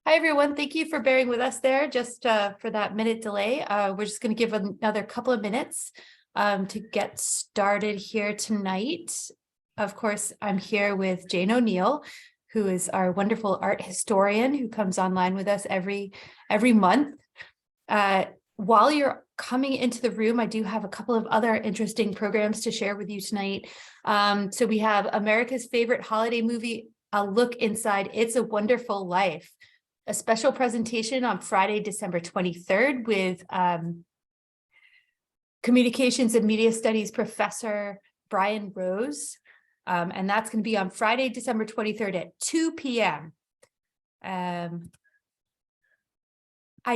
Hi, everyone. Thank you for bearing with us there just for that minute delay. We're just going to give another couple of minutes to get started here tonight. Of course, I'm here with Jane O'Neill, who is our wonderful art historian who comes online with us every month. While you're coming into the room, I do have a couple of other interesting programs to share with you tonight. So we have America's favorite holiday movie, A Look Inside It's a Wonderful Life. A special presentation on Friday, December 23rd with Communications and Media Studies professor Brian Rose. And that's going to be on Friday, December 23rd at 2 p.m. I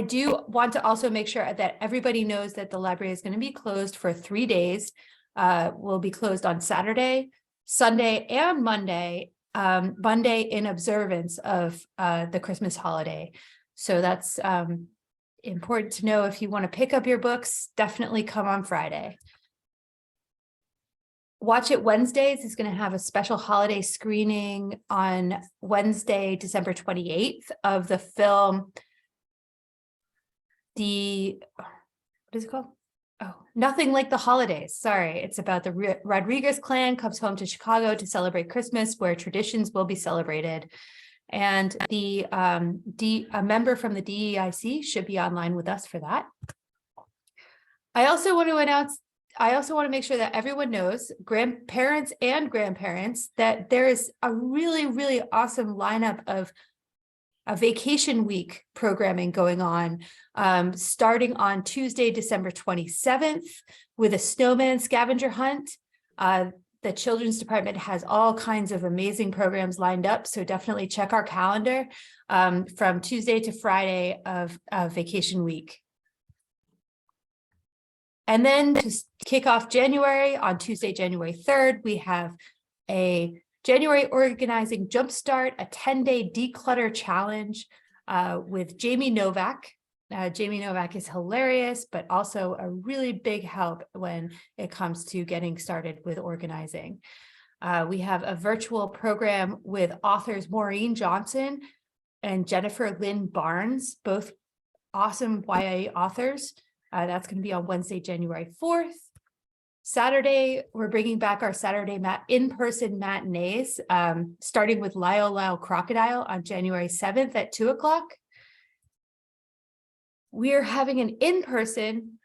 do want to also make sure that everybody knows that the library is going to be closed for 3 days. We'll be closed on Saturday, Sunday, and Monday. Monday in observance of the Christmas holiday. So that's important to know. If you want to pick up your books, definitely come on Friday. Watch It Wednesdays is going to have a special holiday screening on Wednesday, December 28th of the film, what is it called? Oh, Nothing Like the Holidays. Sorry, it's about the Rodriguez clan comes home to Chicago to celebrate Christmas, where traditions will be celebrated. And a member from the DEIC should be online with us for that. I also want to make sure that everyone knows, grandparents and grandparents, that there is a really, really awesome lineup of a vacation week programming going on, starting on Tuesday, December 27th with a snowman scavenger hunt. The children's department has all kinds of amazing programs lined up, so definitely check our calendar from Tuesday to Friday of vacation week. And then to kick off January, on Tuesday, January 3rd, we have a January Organizing Jumpstart, a 10-day declutter challenge with Jamie Novak. Jamie Novak is hilarious, but also a really big help when it comes to getting started with organizing. We have a virtual program with authors Maureen Johnson and Jennifer Lynn Barnes, both awesome YA authors. That's going to be on Wednesday, January 4th. Saturday, we're bringing back our Saturday in-person matinees, starting with Lyle Crocodile on January 7th at 2 o'clock. We're having an in-person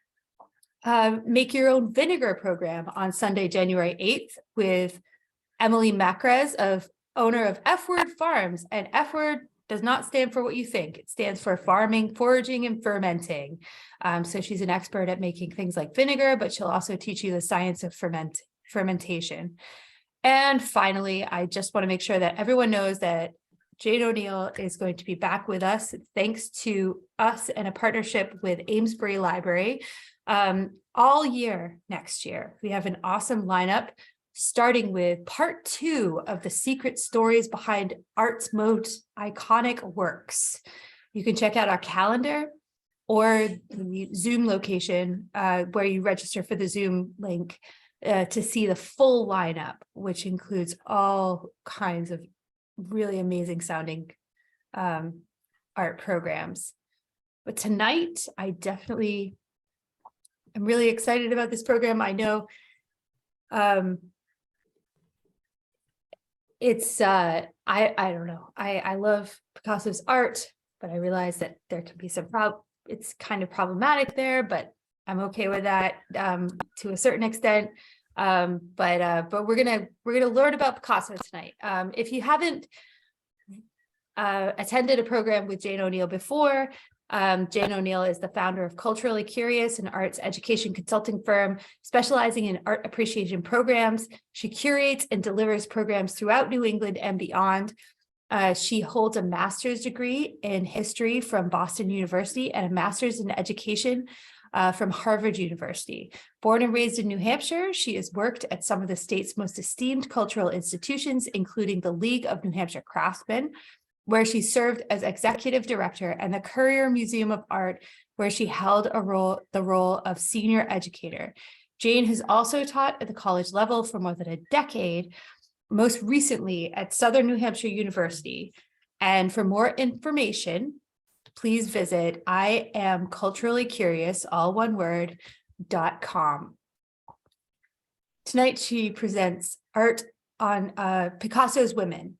make your own vinegar program on Sunday, January 8th with Emily Macrez, owner of F Word Farms. And F Word does not stand for what you think. It stands for farming, foraging, and fermenting. So she's an expert at making things like vinegar, but she'll also teach you the science of fermentation. And finally, I just want to make sure that everyone knows that Jane O'Neill is going to be back with us, thanks to us and a partnership with Amesbury Library all year next year. We have an awesome lineup, starting with part 2 of the secret stories behind art's most iconic works. You can check out our calendar or the Zoom location where you register for the Zoom link to see the full lineup, which includes all kinds of really amazing sounding art programs. But tonight, I'm really excited about this program. I know it's I don't know. I love Picasso's art, but I realize that there can be some it's kind of problematic there, but I'm okay with that to a certain extent. But we're gonna learn about Picasso tonight. If you haven't attended a program with Jane O'Neill before, Jane O'Neill is the founder of Culturally Curious, an arts education consulting firm specializing in art appreciation programs. She curates and delivers programs throughout New England and beyond. She holds a master's degree in history from Boston University and a master's in education from Harvard University. Born and raised in New Hampshire, she has worked at some of the state's most esteemed cultural institutions, including the League of New Hampshire Craftsmen, where she served as executive director, and the Currier Museum of Art, where she held the role of senior educator. Jane has also taught at the college level for more than a decade, most recently at Southern New Hampshire University, And for more information, please visit iamculturallycurious, all one word, .com. Tonight, she presents art on Picasso's Women.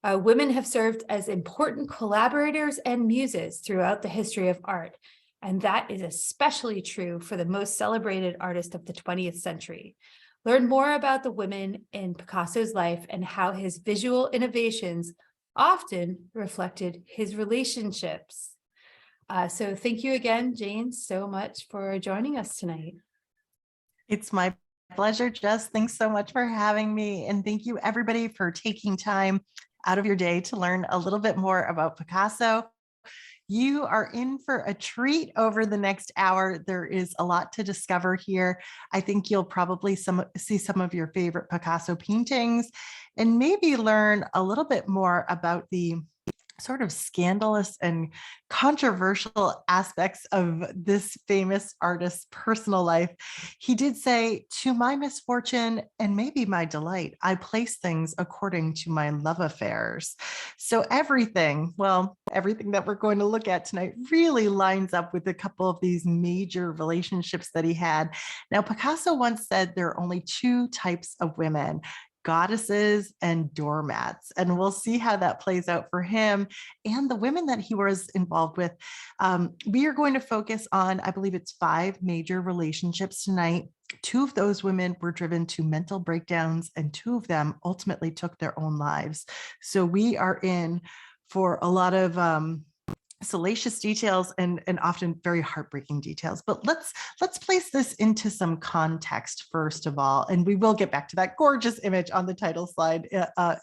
Women have served as important collaborators and muses throughout the history of art, and that is especially true for the most celebrated artist of the 20th century. Learn more about the women in Picasso's life and how his visual innovations often reflected his relationships. So thank you again, Jane, so much for joining us tonight. It's my pleasure, Jess. Thanks so much for having me. And thank you everybody for taking time out of your day to learn a little bit more about Picasso. You are in for a treat over the next hour. There is a lot to discover here. I think you'll probably see some of your favorite Picasso paintings and maybe learn a little bit more about the sort of scandalous and controversial aspects of this famous artist's personal life. He did say, "To my misfortune and maybe my delight, I place things according to my love affairs." So everything that we're going to look at tonight really lines up with a couple of these major relationships that he had. Now, Picasso once said there are only two types of women: goddesses and doormats. And we'll see how that plays out for him and the women that he was involved with. We are going to focus on, I believe it's 5 major relationships tonight. 2 of those women were driven to mental breakdowns, and 2 of them ultimately took their own lives. So we are in for a lot of salacious details and often very heartbreaking details. But let's place this into some context first of all, and we will get back to that gorgeous image on the title slide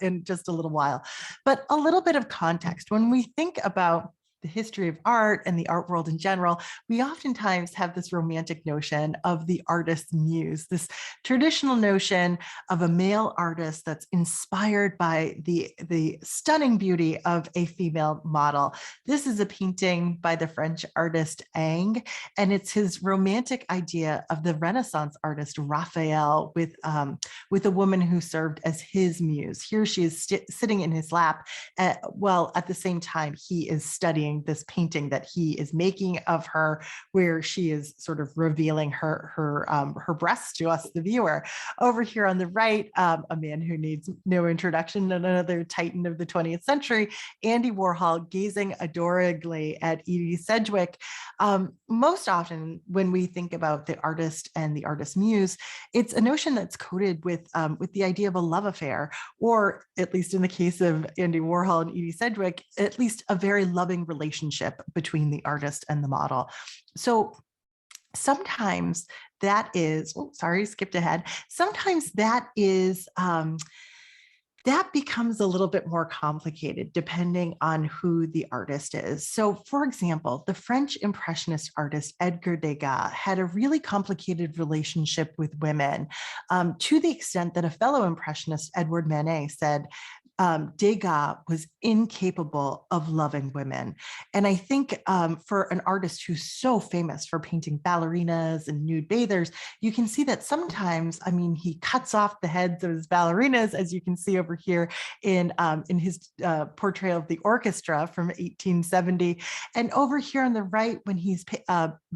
in just a little while. But a little bit of context. When we think about the history of art and the art world in general, we oftentimes have this romantic notion of the artist's muse, this traditional notion of a male artist that's inspired by the stunning beauty of a female model. This is a painting by the French artist Ingres, and it's his romantic idea of the Renaissance artist Raphael with a woman who served as his muse. Here she is sitting in his lap, while at the same time he is studying this painting that he is making of her, where she is sort of revealing her breasts to us, the viewer. Over here on the right, a man who needs no introduction, another titan of the 20th century, Andy Warhol, gazing adoringly at Edie Sedgwick. Most often, when we think about the artist and the artist's muse, it's a notion that's coded with the idea of a love affair, or at least in the case of Andy Warhol and Edie Sedgwick, at least a very loving relationship between the artist and the model. So sometimes that is, skipped ahead. Sometimes that is, that becomes a little bit more complicated depending on who the artist is. So for example, the French Impressionist artist Edgar Degas had a really complicated relationship with women, to the extent that a fellow Impressionist, Edward Manet, said Degas was incapable of loving women. And I think for an artist who's so famous for painting ballerinas and nude bathers, you can see that sometimes, I mean, he cuts off the heads of his ballerinas, as you can see over here in his portrayal of the orchestra from 1870. And over here on the right, when he's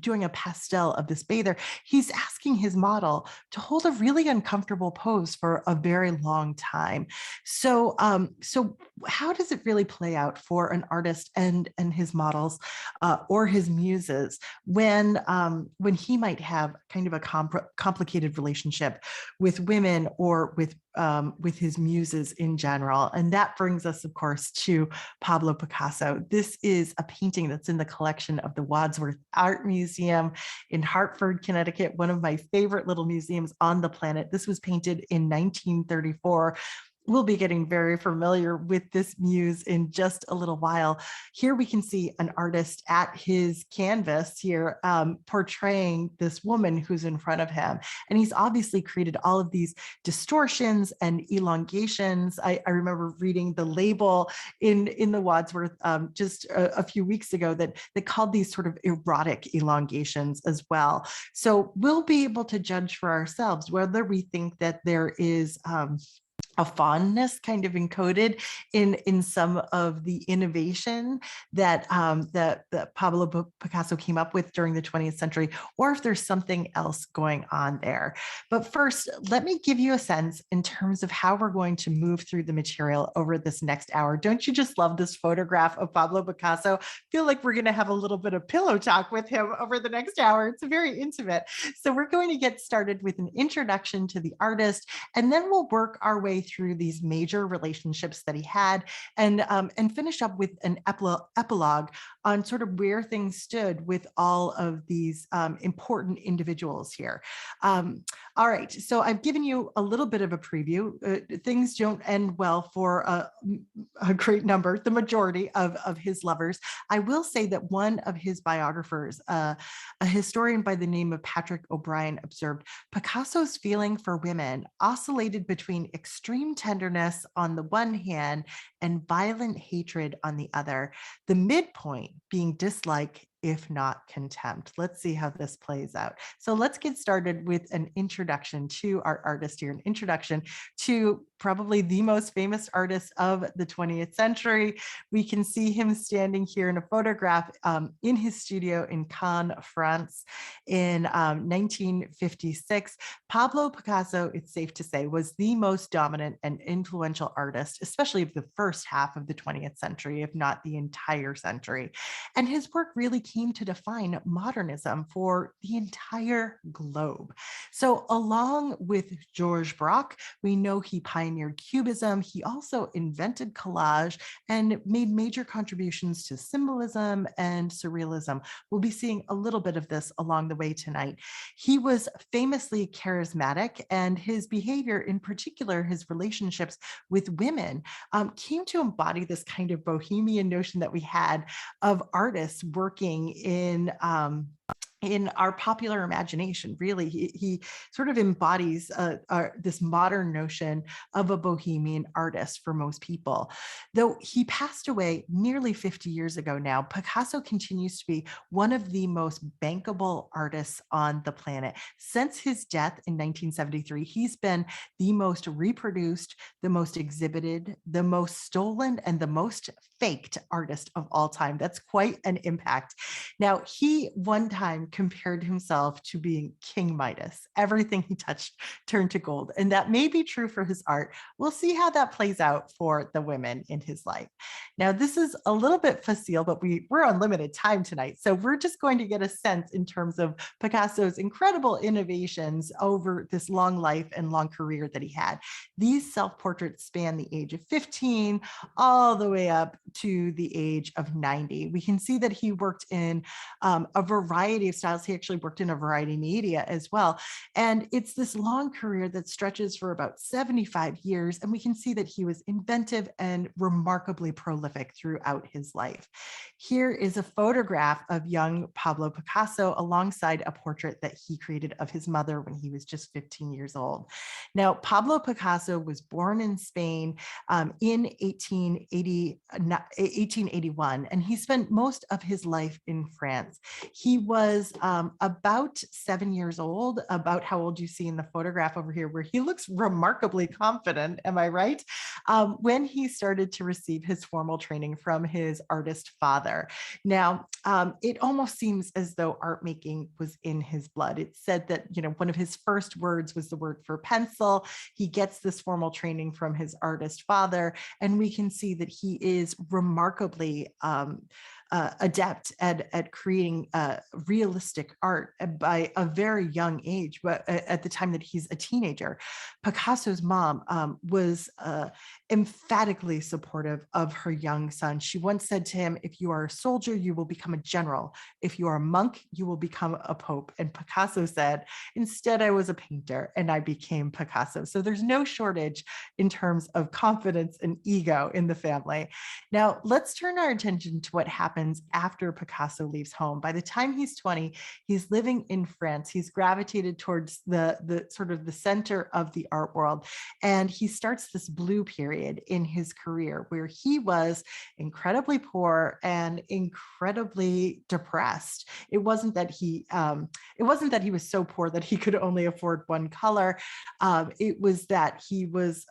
doing a pastel of this bather, he's asking his model to hold a really uncomfortable pose for a very long time. So how does it really play out for an artist and his models or his muses when he might have kind of a complicated relationship with women or with his muses in general? And that brings us, of course, to Pablo Picasso. This is a painting that's in the collection of the Wadsworth Art Museum in Hartford, Connecticut, one of my favorite little museums on the planet. This was painted in 1934. We'll be getting very familiar with this muse in just a little while. Here we can see an artist at his canvas here portraying this woman who's in front of him. And he's obviously created all of these distortions and elongations. I remember reading the label in the Wadsworth just a few weeks ago that they called these sort of erotic elongations as well. So we'll be able to judge for ourselves whether we think that there is a fondness kind of encoded in some of the innovation that Pablo Picasso came up with during the 20th century, or if there's something else going on there. But first, let me give you a sense in terms of how we're going to move through the material over this next hour. Don't you just love this photograph of Pablo Picasso? Feel like we're going to have a little bit of pillow talk with him over the next hour. It's very intimate. So we're going to get started with an introduction to the artist, and then we'll work our way through these major relationships that he had, and finish up with an epilogue on sort of where things stood with all of these important individuals here. All right, so I've given you a little bit of a preview. Things don't end well for a great number, the majority of his lovers. I will say that one of his biographers, a historian by the name of Patrick O'Brien, observed Picasso's feeling for women oscillated between extreme tenderness on the one hand and violent hatred on the other, the midpoint being dislike, if not contempt. Let's see how this plays out. So let's get started with an introduction to our artist here, an introduction to probably the most famous artist of the 20th century. We can see him standing here in a photograph in his studio in Cannes, France in 1956. Pablo Picasso, it's safe to say, was the most dominant and influential artist, especially of the first half of the 20th century, if not the entire century. And his work really came to define modernism for the entire globe. So along with Georges Braque, we know he pioneered Cubism. He also invented collage and made major contributions to symbolism and surrealism. We'll be seeing a little bit of this along the way tonight. He was famously charismatic, and his behavior, in particular, his relationships with women, came to embody this kind of bohemian notion that we had of artists working in our popular imagination. Really, he sort of embodies this modern notion of a bohemian artist for most people. Though he passed away nearly 50 years ago now, Picasso continues to be one of the most bankable artists on the planet. Since his death in 1973, he's been the most reproduced, the most exhibited, the most stolen, and the most faked artist of all time. That's quite an impact. Now, he one time compared himself to being King Midas. Everything he touched turned to gold. And that may be true for his art. We'll see how that plays out for the women in his life. Now, this is a little bit facile, but we're on limited time tonight. So we're just going to get a sense in terms of Picasso's incredible innovations over this long life and long career that he had. These self-portraits span the age of 15 all the way up to the age of 90. We can see that he worked in a variety of styles. He actually worked in a variety of media as well. And it's this long career that stretches for about 75 years. And we can see that he was inventive and remarkably prolific throughout his life. Here is a photograph of young Pablo Picasso alongside a portrait that he created of his mother when he was just 15 years old. Now, Pablo Picasso was born in Spain in 1881, and he spent most of his life in France. He was about 7 years old, about how old you see in the photograph over here, where he looks remarkably confident, am I right? When he started to receive his formal training from his artist father. Now, it almost seems as though art making was in his blood. It's said that, one of his first words was the word for pencil. He gets this formal training from his artist father, and we can see that he is remarkably adept at creating realistic art by a very young age, but at the time that he's a teenager. Picasso's mom was emphatically supportive of her young son. She once said to him, "If you are a soldier, you will become a general. If you are a monk, you will become a pope." And Picasso said, "Instead, I was a painter and I became Picasso." So there's no shortage in terms of confidence and ego in the family. Now, let's turn our attention to what happened happens after Picasso leaves home. By the time he's 20, he's living in France. He's gravitated towards the sort of the center of the art world. And he starts this blue period in his career where he was incredibly poor and incredibly depressed. It wasn't that he was so poor that he could only afford one color. It was that he was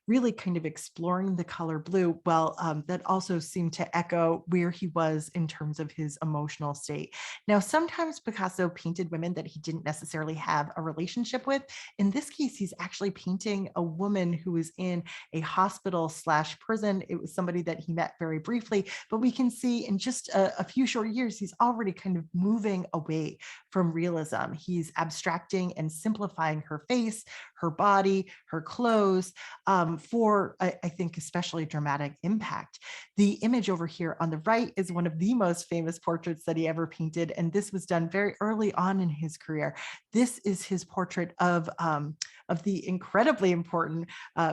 really kind of exploring the color blue. Well, that also seemed to echo where he was in terms of his emotional state. Now, sometimes Picasso painted women that he didn't necessarily have a relationship with. In this case, he's actually painting a woman who is in a hospital / prison. It was somebody that he met very briefly, but we can see in just a few short years, he's already kind of moving away from realism. He's abstracting and simplifying her face, her body, her clothes, for, I think, especially dramatic impact. The image over here on the right is one of the most famous portraits that he ever painted, and this was done very early on in his career. This is his portrait of the incredibly important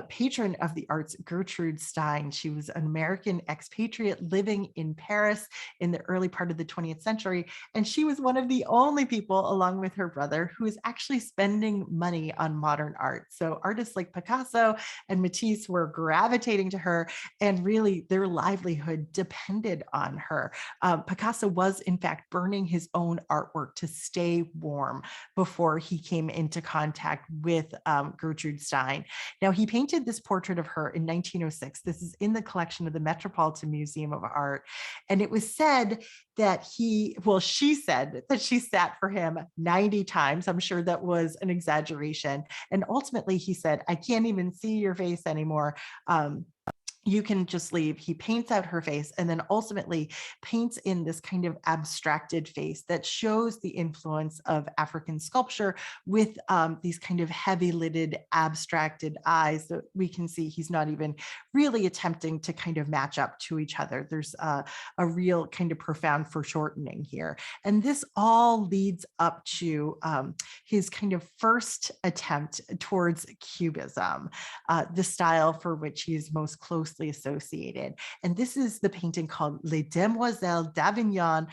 patron of the arts, Gertrude Stein. She was an American expatriate living in Paris in the early part of the 20th century, and she was one of the only people, along with her brother, who is actually spending money on modern art. So artists like Picasso and Matisse were gravitating to her, and really their livelihood depended on her. Picasso was, in fact, burning his own artwork to stay warm before he came into contact with Gertrude Stein. Now, he painted this portrait of her in 1906. This is in the collection of the Metropolitan Museum of Art. And it was said that she said that she sat for him 90 times. I'm sure that was an exaggeration. And ultimately he said, "I can't even see your face anymore. You can just leave." He paints out her face and then ultimately paints in this kind of abstracted face that shows the influence of African sculpture with these kind of heavy lidded abstracted eyes that we can see he's not even really attempting to kind of match up to each other. There's a real kind of profound foreshortening here. And this all leads up to his kind of first attempt towards Cubism, the style for which he is most closely associated. And this is the painting called Les Demoiselles d'Avignon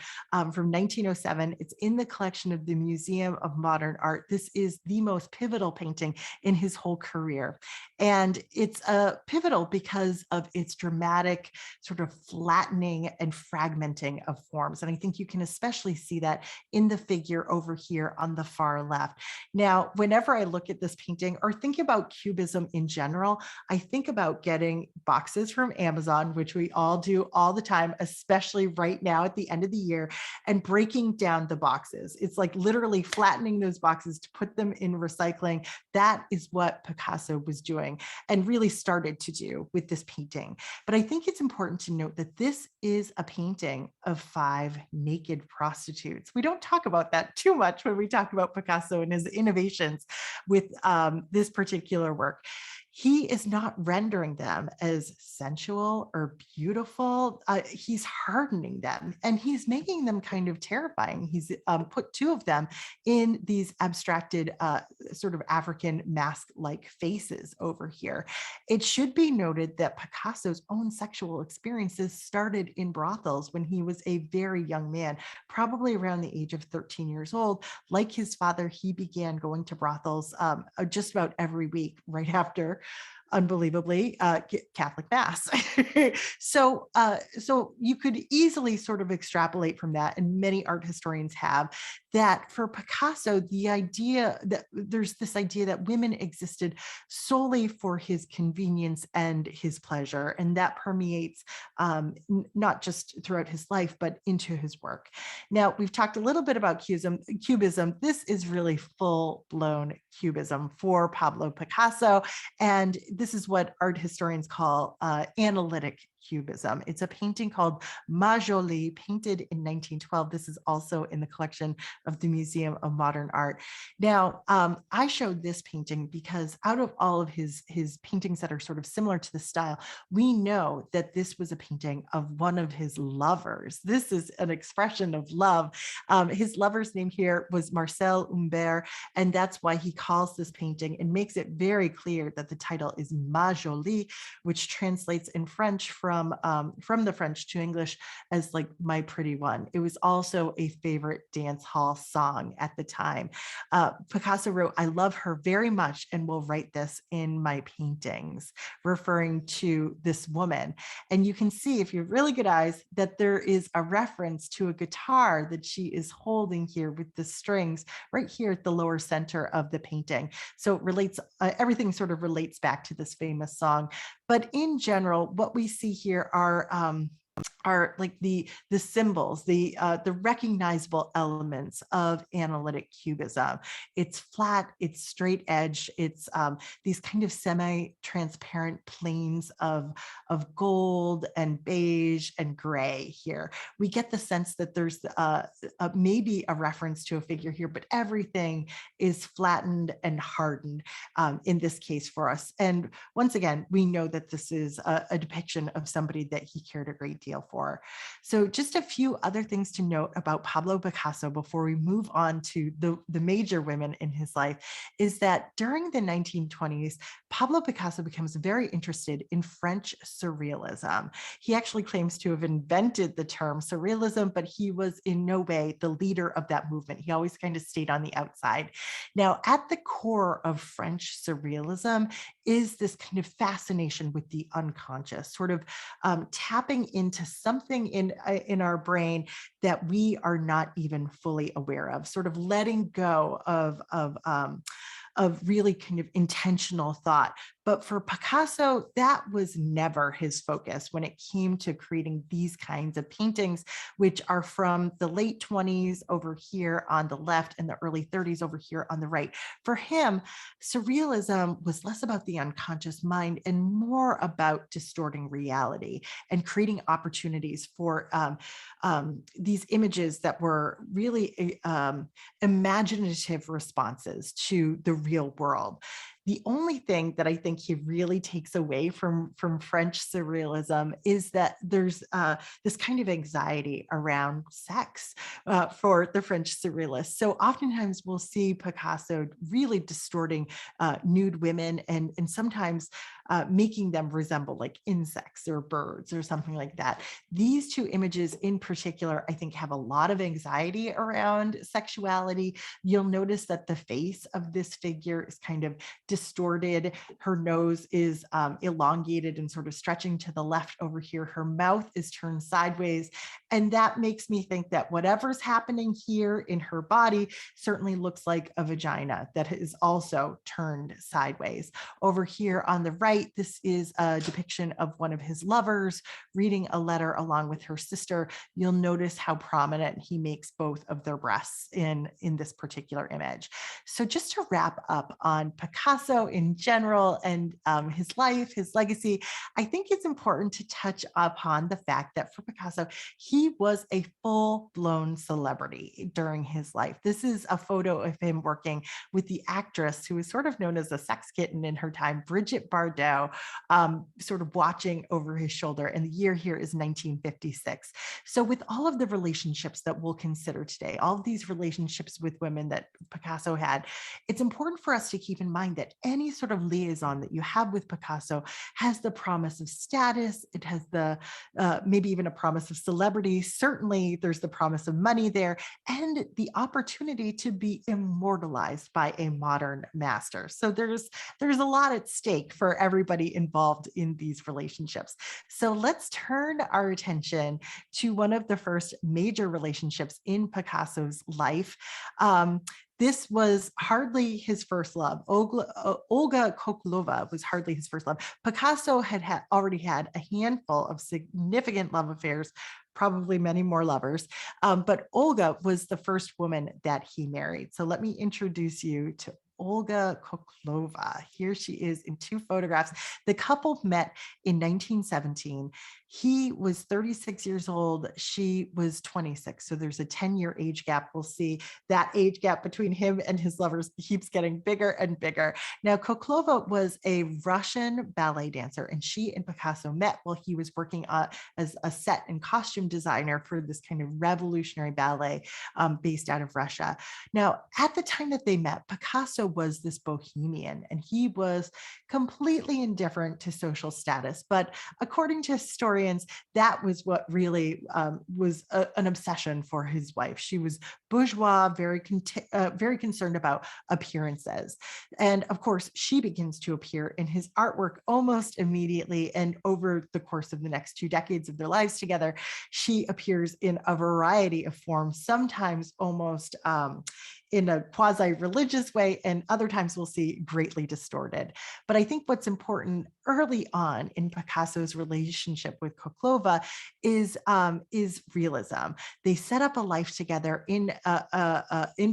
from 1907. It's in the collection of the Museum of Modern Art. This is the most pivotal painting in his whole career. And it's pivotal because of its dramatic sort of flattening and fragmenting of forms. And I think you can especially see that in the figure over here on the far left. Now, whenever I look at this painting or think about Cubism in general, I think about getting boxes from Amazon, which we all do all the time, especially right now at the end of the year, and breaking down the boxes. It's like literally flattening those boxes to put them in recycling. That is what Picasso was doing and really started to do with this painting. But I think it's important to note that this is a painting of 5 naked prostitutes. We don't talk about that too much when we talk about Picasso and his innovations with this particular work. He is not rendering them as sensual or beautiful. He's hardening them and he's making them kind of terrifying. He's put 2 of them in these abstracted sort of African mask-like faces over here. It should be noted that Picasso's own sexual experiences started in brothels when he was a very young man, probably around the age of 13 years old. Like his father, he began going to brothels just about every week right after, unbelievably, Catholic Mass. So you could easily sort of extrapolate from that, and many art historians have, that for Picasso, the idea that there's this idea that women existed solely for his convenience and his pleasure, and that permeates not just throughout his life, but into his work. Now, we've talked a little bit about Cubism. This is really full-blown Cubism for Pablo Picasso, and this is what art historians call analytic Cubism. It's a painting called Ma Jolie, painted in 1912. This is also in the collection of the Museum of Modern Art. Now, I showed this painting because out of all of his paintings that are sort of similar to the style, we know that this was a painting of one of his lovers. This is an expression of love. His lover's name here was Marcel Humbert, and that's why he calls this painting and makes it very clear that the title is Ma Jolie, which translates in French from from the French to English as like My Pretty One. It was also a favorite dance hall song at the time. Picasso wrote, "I love her very much and will write this in my paintings," referring to this woman. And you can see, if you have really good eyes, that there is a reference to a guitar that she is holding here with the strings right here at the lower center of the painting. So it relates, everything sort of relates back to this famous song. But in general, what we see here are like the symbols, the recognizable elements of analytic cubism. It's flat, it's straight edge, it's these kind of semi-transparent planes of gold and beige and gray here. We get the sense that there's maybe a reference to a figure here, but everything is flattened and hardened in this case for us. And once again, we know that this is a depiction of somebody that he cared a great deal for. So just a few other things to note about Pablo Picasso before we move on to the major women in his life is that during the 1920s, Pablo Picasso becomes very interested in French surrealism. He actually claims to have invented the term surrealism, but he was in no way the leader of that movement. He always kind of stayed on the outside. Now, at the core of French surrealism is this kind of fascination with the unconscious, sort of tapping into something in our brain that we are not even fully aware of, sort of letting go of really kind of intentional thought. But for Picasso, that was never his focus when it came to creating these kinds of paintings, which are from the late 20s over here on the left and the early 30s over here on the right. For him, surrealism was less about the unconscious mind and more about distorting reality and creating opportunities for these images that were really imaginative responses to the real world. The only thing that I think he really takes away from French surrealism is that there's this kind of anxiety around sex for the French surrealists. So oftentimes we'll see Picasso really distorting nude women and sometimes making them resemble like insects or birds or something like that. These two images in particular, I think, have a lot of anxiety around sexuality. You'll notice that the face of this figure is kind of distorted. Her nose is elongated and sort of stretching to the left over here. Her mouth is turned sideways. And that makes me think that whatever's happening here in her body certainly looks like a vagina that is also turned sideways. Over here on the right, this is a depiction of one of his lovers reading a letter along with her sister. You'll notice how prominent he makes both of their breasts in this particular image. So just to wrap up on Picasso in general and his life, his legacy, I think it's important to touch upon the fact that for Picasso, he was a full-blown celebrity during his life. This is a photo of him working with the actress who was sort of known as a sex kitten in her time, Brigitte Bardot, sort of watching over his shoulder. And the year here is 1956. So with all of the relationships that we'll consider today, all of these relationships with women that Picasso had, it's important for us to keep in mind that any sort of liaison that you have with Picasso has the promise of status. It has the maybe even a promise of celebrity. Certainly there's the promise of money there and the opportunity to be immortalized by a modern master. So there's a lot at stake for everybody involved in these relationships. So let's turn our attention to one of the first major relationships in Picasso's life. This was hardly his first love. Olga Koklova was hardly his first love. Picasso had already had a handful of significant love affairs, probably many more lovers, but Olga was the first woman that he married. So let me introduce you to Olga Koklova. Here she is in two photographs. The couple met in 1917. He was 36 years old. She was 26. So there's a 10-year age gap. We'll see that age gap between him and his lovers keeps getting bigger and bigger. Now, Koklova was a Russian ballet dancer, and she and Picasso met while he was working as a set and costume designer for this kind of revolutionary ballet based out of Russia. Now, at the time that they met, Picasso was this bohemian, and he was completely indifferent to social status. But according to historians, historians, that was what really was an obsession for his wife. She was bourgeois, very concerned about appearances. And of course, she begins to appear in his artwork almost immediately. And over the course of the next 2 decades of their lives together, she appears in a variety of forms, sometimes almost in a quasi-religious way, and other times we'll see greatly distorted. But I think what's important early on in Picasso's relationship with Koklova is realism. They set up a life together in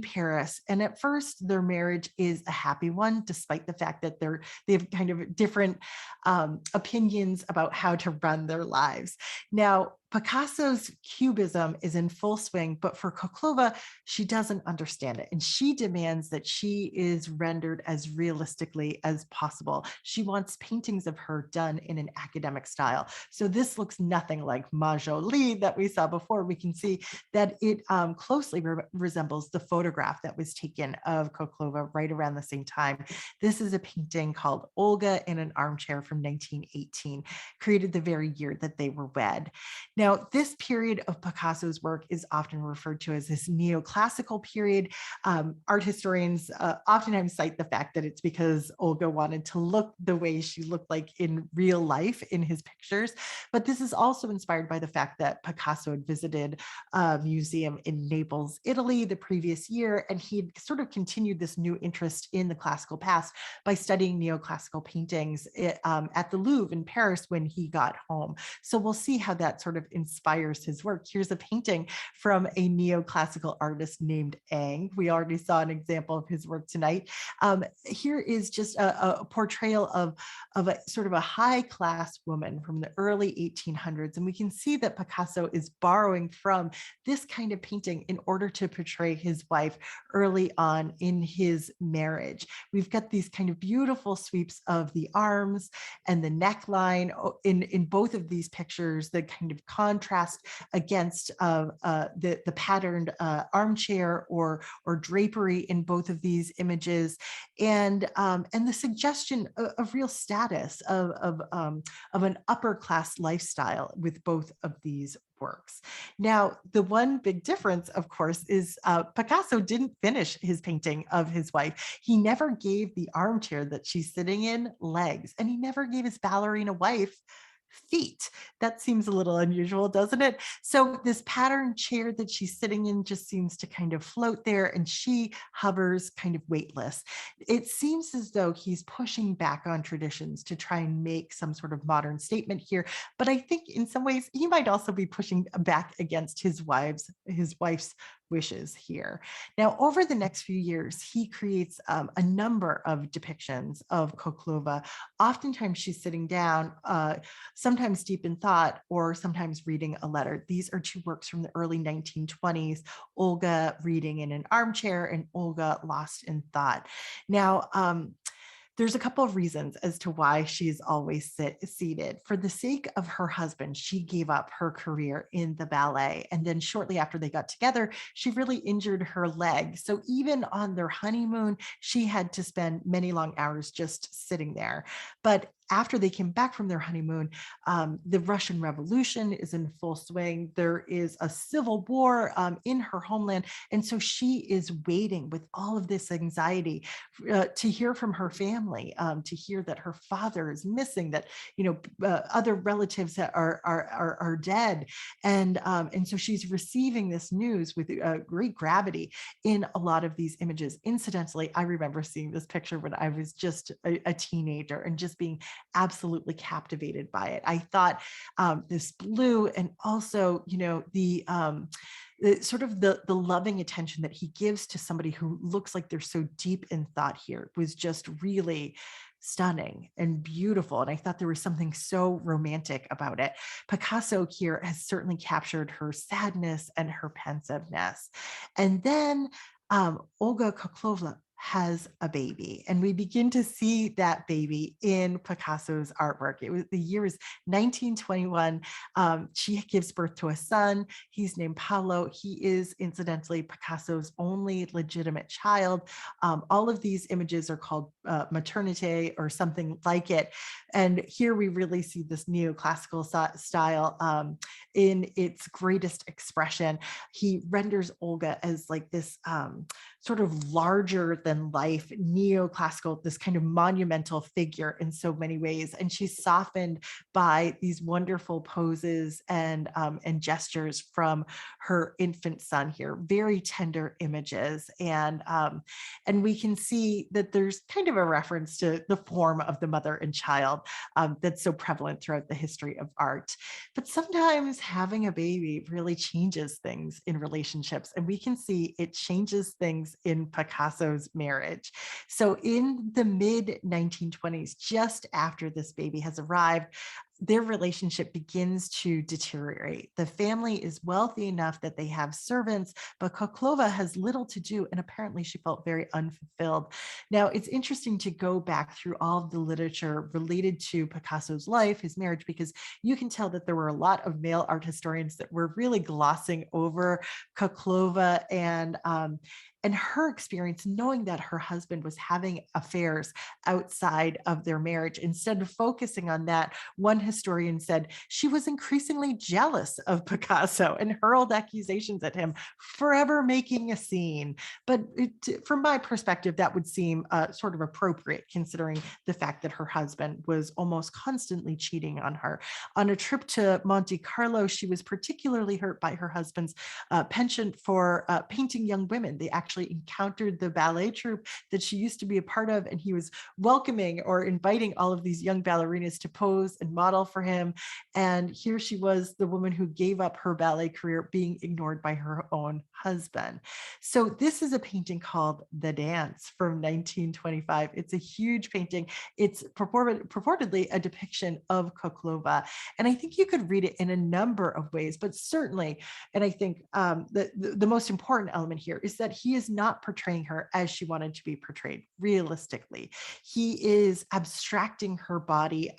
Paris, and at first their marriage is a happy one, despite the fact that they have kind of different opinions about how to run their lives. Now, Picasso's cubism is in full swing, but for Koklova, she doesn't understand it. And she demands that she is rendered as realistically as possible. She wants paintings of her done in an academic style. So this looks nothing like Majoli that we saw before. We can see that it closely resembles the photograph that was taken of Koklova right around the same time. This is a painting called Olga in an Armchair from 1918, created the very year that they were wed. Now, this period of Picasso's work is often referred to as his neoclassical period. Art historians oftentimes cite the fact that it's because Olga wanted to look the way she looked like in real life in his pictures. But this is also inspired by the fact that Picasso had visited a museum in Naples, Italy the previous year, and he had sort of continued this new interest in the classical past by studying neoclassical paintings at the Louvre in Paris when he got home. So we'll see how that sort of inspires his work. Here's a painting from a neoclassical artist named Ang. We already saw an example of his work tonight. Here is just a portrayal of a sort of a high class woman from the early 1800s. And we can see that Picasso is borrowing from this kind of painting in order to portray his wife early on in his marriage. We've got these kind of beautiful sweeps of the arms and the neckline in both of these pictures, the kind of contrast against the patterned armchair or drapery in both of these images, and the suggestion of real status of an upper class lifestyle with both of these works. Now, the one big difference, of course, is Picasso didn't finish his painting of his wife. He never gave the armchair that she's sitting in legs, and he never gave his ballerina wife feet. That seems a little unusual, doesn't it? So this patterned chair that she's sitting in just seems to kind of float there, and she hovers kind of weightless. It seems as though he's pushing back on traditions to try and make some sort of modern statement here. But I think in some ways he might also be pushing back against his wife's wishes here. Now, over the next few years, he creates a number of depictions of Koklova. Oftentimes she's sitting down, sometimes deep in thought, or sometimes reading a letter. These are two works from the early 1920s, Olga reading in an armchair and Olga lost in thought. Now, there's a couple of reasons as to why she's always seated. For the sake of her husband, she gave up her career in the ballet. And then shortly after they got together, she really injured her leg. So even on their honeymoon, she had to spend many long hours just sitting there. But after they came back from their honeymoon, the Russian Revolution is in full swing. There is a civil war in her homeland. And so she is waiting with all of this anxiety to hear from her family, to hear that her father is missing, that other relatives are dead. And so she's receiving this news with great gravity in a lot of these images. Incidentally, I remember seeing this picture when I was just a teenager and just being absolutely captivated by it. I thought this blue, and also, the sort of the loving attention that he gives to somebody who looks like they're so deep in thought here was just really stunning and beautiful. And I thought there was something so romantic about it. Picasso here has certainly captured her sadness and her pensiveness. And then Olga Koklova has a baby. And we begin to see that baby in Picasso's artwork. The year is 1921. She gives birth to a son. He's named Paolo. He is incidentally Picasso's only legitimate child. All of these images are called maternité or something like it. And here we really see this neoclassical style in its greatest expression. He renders Olga as like this sort of larger than life neoclassical, this kind of monumental figure in so many ways. And she's softened by these wonderful poses and gestures from her infant son here, very tender images. And we can see that there's kind of a reference to the form of the mother and child that's so prevalent throughout the history of art. But sometimes having a baby really changes things in relationships, and we can see it changes things in Picasso's marriage. So in the mid 1920s, just after this baby has arrived, their relationship begins to deteriorate. The family is wealthy enough that they have servants, but Koklova has little to do, and apparently she felt very unfulfilled. Now, it's interesting to go back through all of the literature related to Picasso's life, his marriage, because you can tell that there were a lot of male art historians that were really glossing over Koklova and her experience, knowing that her husband was having affairs outside of their marriage. Instead of focusing on that, one historian said she was increasingly jealous of Picasso and hurled accusations at him, forever making a scene. But from my perspective, that would seem sort of appropriate, considering the fact that her husband was almost constantly cheating on her. On a trip to Monte Carlo, she was particularly hurt by her husband's penchant for painting young women. They actually encountered the ballet troupe that she used to be a part of, and he was welcoming or inviting all of these young ballerinas to pose and model for him. And here she was, the woman who gave up her ballet career, being ignored by her own husband. So this is a painting called The Dance from 1925. It's a huge painting. It's purportedly a depiction of Koklova. And I think you could read it in a number of ways, but certainly, and I think the most important element here is that he is not portraying her as she wanted to be portrayed realistically. He is abstracting her body.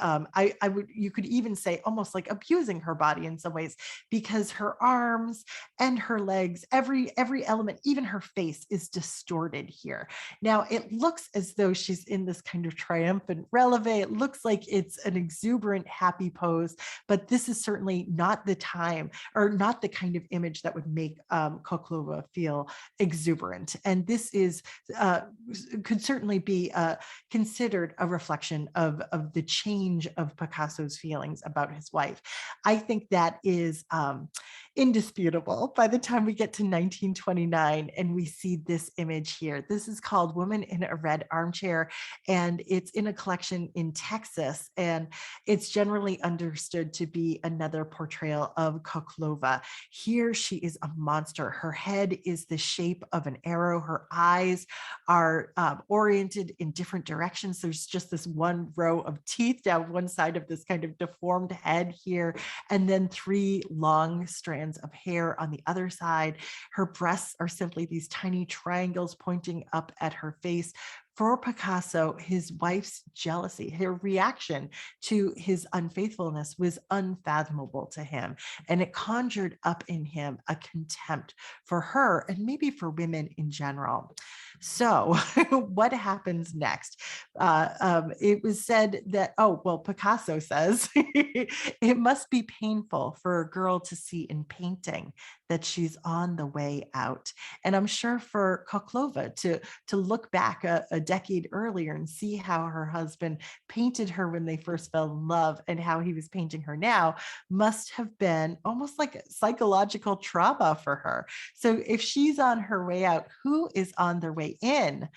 You could even say almost like abusing her body in some ways, because her arms and her legs, every element, even her face, is distorted here. Now it looks as though she's in this kind of triumphant releve. It looks like it's an exuberant, happy pose, but this is certainly not the time or not the kind of image that would make Koklova feel exuberant. And this is could certainly be considered a reflection of the change of Picasso's feelings about his wife. I think that is indisputable by the time we get to 1929 and we see this image here. This is called Woman in a Red Armchair, and it's in a collection in Texas, and it's generally understood to be another portrayal of Koklova. Here she is a monster. Her head is the shape of an arrow. Her eyes are oriented in different directions. There's just this one row of teeth down one side of this kind of deformed head here, and then three long strands of hair on the other side. Her breasts are simply these tiny triangles pointing up at her face. For Picasso, his wife's jealousy, her reaction to his unfaithfulness was unfathomable to him. And it conjured up in him a contempt for her and maybe for women in general. So what happens next? It was said that, Picasso says, it must be painful for a girl to see in painting that she's on the way out. And I'm sure for Koklova to look back a decade earlier and see how her husband painted her when they first fell in love and how he was painting her now must have been almost like a psychological trauma for her. So if she's on her way out, who is on their way in?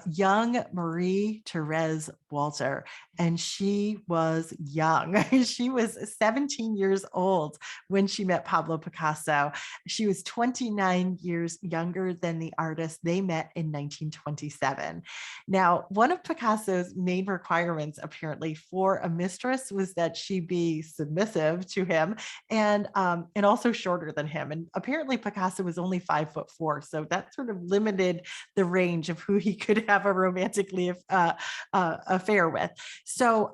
Young Marie Therese Walter, and she was young. She was 17 years old when she met Pablo Picasso. She was 29 years younger than the artist. They met in 1927. Now, one of Picasso's main requirements, apparently, for a mistress was that she be submissive to him and also shorter than him. And apparently, Picasso was only 5'4", so that sort of limited the range of who he he could have a romantically affair with. So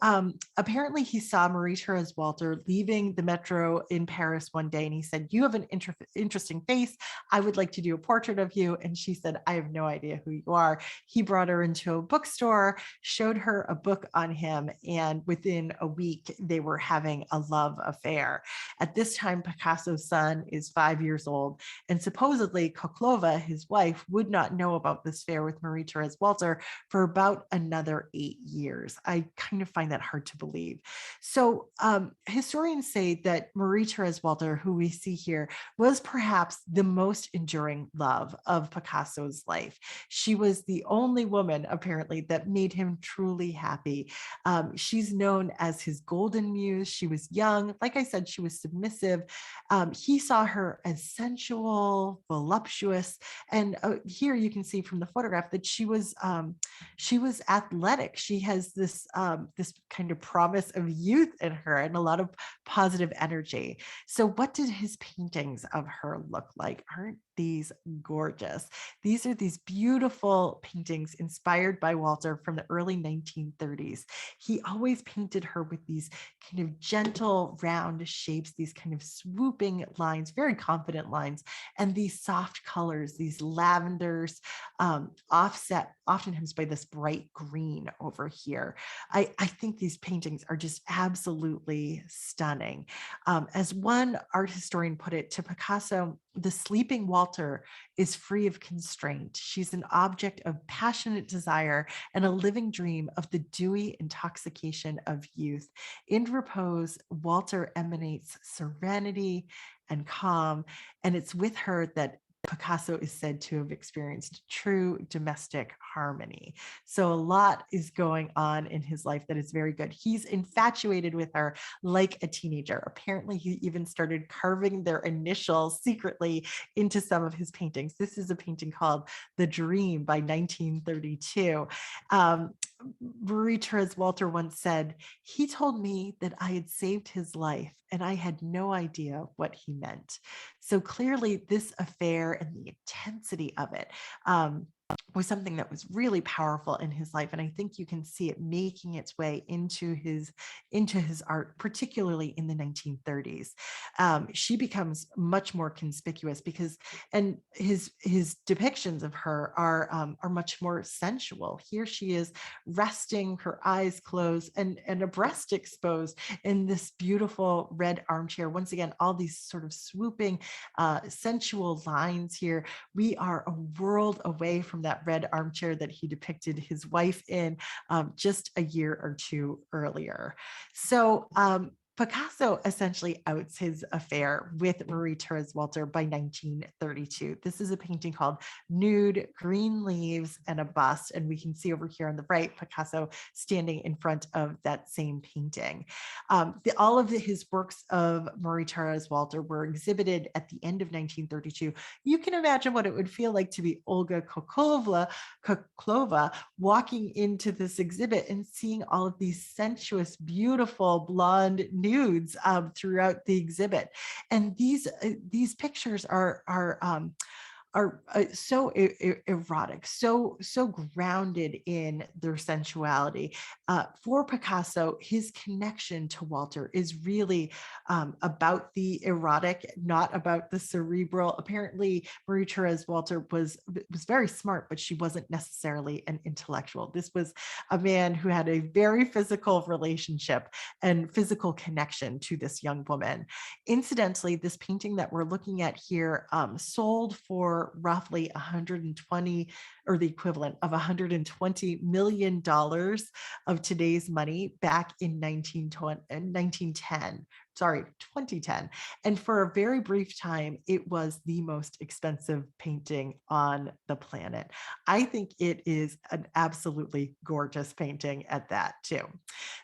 apparently he saw Marie Therese Walter leaving the metro in Paris one day, and he said, "You have an interesting face. I would like to do a portrait of you." And she said, "I have no idea who you are." He brought her into a bookstore, showed her a book on him, and within a week, they were having a love affair. At this time, Picasso's son is 5 years old, and supposedly Koklova, his wife, would not know about this affair with Marie Therese Walter for about another 8 years. I kind of find that hard to believe. So historians say that Marie Therese Walter, who we see here, was perhaps the most enduring love of Picasso's life. She was the only woman, apparently, that made him truly happy. She's known as his golden muse. She was young. Like I said, she was submissive. He saw her as sensual, voluptuous, and here you can see from the photograph that she was athletic. She has this kind of promise of youth in her and a lot of positive energy. So what did his paintings of her look like? Aren't these gorgeous? These are these beautiful paintings inspired by Walter from the early 1930s. He always painted her with these kind of gentle round shapes, these kind of swooping lines, very confident lines, and these soft colors, these lavenders, offset oftentimes by this bright green over here. I think these paintings are just absolutely stunning. As one art historian put it, to Picasso, the sleeping Walter is free of constraint. She's an object of passionate desire and a living dream of the dewy intoxication of youth. In repose, Walter emanates serenity and calm, and it's with her that Picasso is said to have experienced true domestic harmony. So a lot is going on in his life that is very good. He's infatuated with her like a teenager. Apparently, he even started carving their initials secretly into some of his paintings. This is a painting called The Dream by 1932. Marie Therese Walter once said, "He told me that I had saved his life, and I had no idea what he meant." So clearly, this affair and the intensity of it was something that was really powerful in his life, and I think you can see it making its way into his art, particularly in the 1930s. She becomes much more conspicuous because, and his depictions of her are much more sensual. Here she is resting, her eyes closed, and a breast exposed in this beautiful red armchair. Once again, all these sort of swooping sensual lines here. We are a world away from that red armchair that he depicted his wife in just a year or two earlier. So Picasso essentially outs his affair with Marie Therese Walter by 1932. This is a painting called Nude, Green Leaves, and a Bust. And we can see over here on the right, Picasso standing in front of that same painting. All of his works of Marie Therese Walter were exhibited at the end of 1932. You can imagine what it would feel like to be Olga Koklova walking into this exhibit and seeing all of these sensuous, beautiful blonde nudes throughout the exhibit. And these pictures are so erotic, so grounded in their sensuality. For Picasso, his connection to Walter is really about the erotic, not about the cerebral. Apparently, Marie Therese Walter was very smart, but she wasn't necessarily an intellectual. This was a man who had a very physical relationship and physical connection to this young woman. Incidentally, this painting that we're looking at here sold for roughly 120, or the equivalent of $120 million of today's money back in 2010. And for a very brief time, it was the most expensive painting on the planet. I think it is an absolutely gorgeous painting at that too.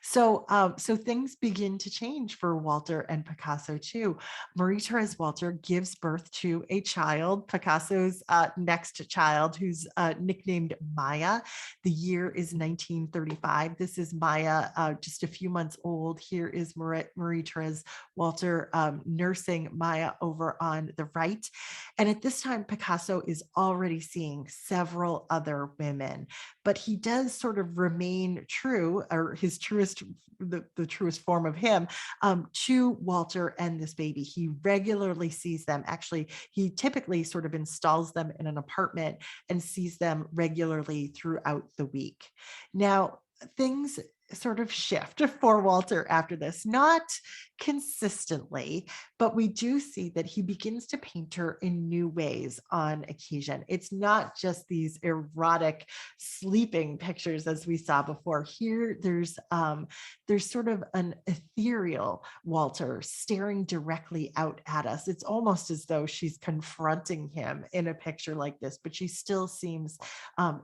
So things begin to change for Walter and Picasso too. Marie Therese Walter gives birth to a child, Picasso's next child, who's nicknamed Maya. The year is 1935. This is Maya, just a few months old. Here is Marie Therese this, Walter nursing Maya over on the right. And at this time, Picasso is already seeing several other women, but he does sort of remain true, or his truest, the truest form of him, to Walter and this baby. He regularly sees them. Actually, he typically sort of installs them in an apartment and sees them regularly throughout the week. Now, things sort of shift for Walter after this, not consistently, but we do see that he begins to paint her in new ways on occasion. It's not just these erotic sleeping pictures as we saw before. Here, there's sort of an ethereal Walter staring directly out at us. It's almost as though she's confronting him in a picture like this, but she still seems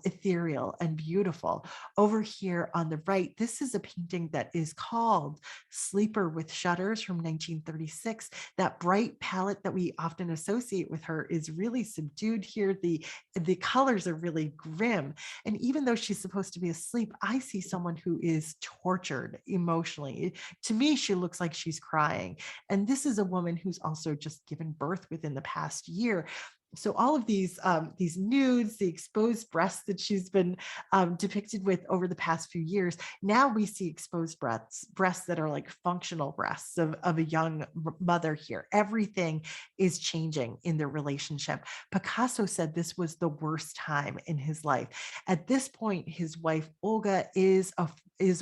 ethereal and beautiful. Over here on the right, this is a painting that is called Sleeper with Shutters from 1936. That bright palette that we often associate with her is really subdued here. The colors are really grim. And even though she's supposed to be asleep, I see someone who is tortured emotionally. To me, she looks like she's crying. And this is a woman who's also just given birth within the past year. So all of these nudes, the exposed breasts that she's been depicted with over the past few years, now we see exposed breasts that are like functional breasts of a young mother here. Everything is changing in their relationship. Picasso said this was the worst time in his life. At this point, his wife Olga is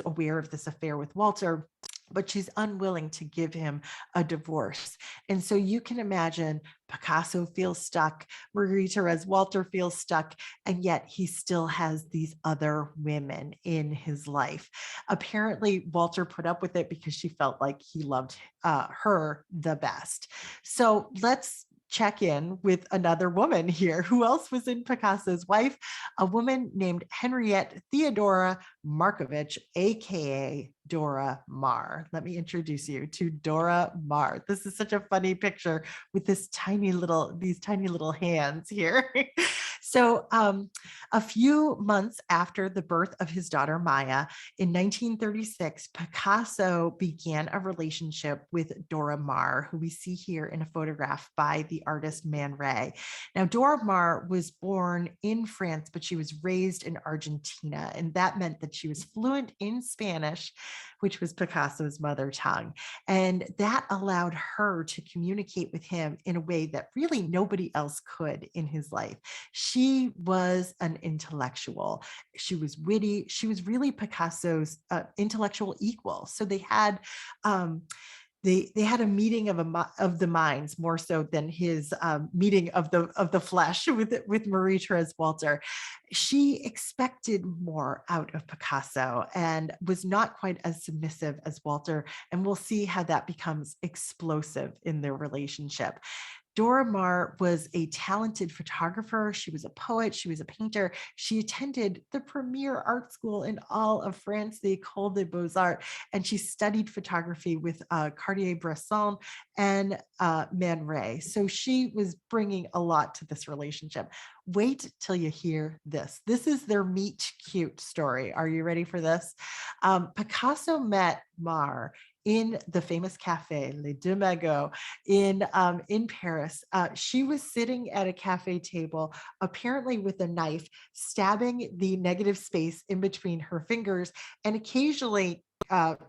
aware of this affair with Walter, but she's unwilling to give him a divorce. And so you can imagine Picasso feels stuck, Marie Therese Walter feels stuck, and yet he still has these other women in his life. Apparently, Walter put up with it because she felt like he loved her the best. So let's check in with another woman here. Who else was in Picasso's wife? A woman named Henriette Theodora Markovich, aka Dora Maar. Let me introduce you to Dora Maar. This is such a funny picture with these tiny little hands here. So a few months after the birth of his daughter Maya, in 1936, Picasso began a relationship with Dora Maar, who we see here in a photograph by the artist Man Ray. Now, Dora Maar was born in France, but she was raised in Argentina, and that meant that she was fluent in Spanish, which was Picasso's mother tongue. And that allowed her to communicate with him in a way that really nobody else could in his life. She was an intellectual. She was witty. She was really Picasso's intellectual equal. So they had they had a meeting of the minds more so than his meeting of the flesh with Marie Therese Walter. She expected more out of Picasso and was not quite as submissive as Walter. And we'll see how that becomes explosive in their relationship. Dora Maar was a talented photographer. She was a poet. She was a painter. She attended the premier art school in all of France, the École des Beaux-Arts, and she studied photography with Cartier-Bresson and Man Ray. So she was bringing a lot to this relationship. Wait till you hear this. This is their meet cute story. Are you ready for this? Picasso met Maar in the famous cafe Les Deux Magots in Paris. She was sitting at a cafe table, apparently with a knife, stabbing the negative space in between her fingers and occasionally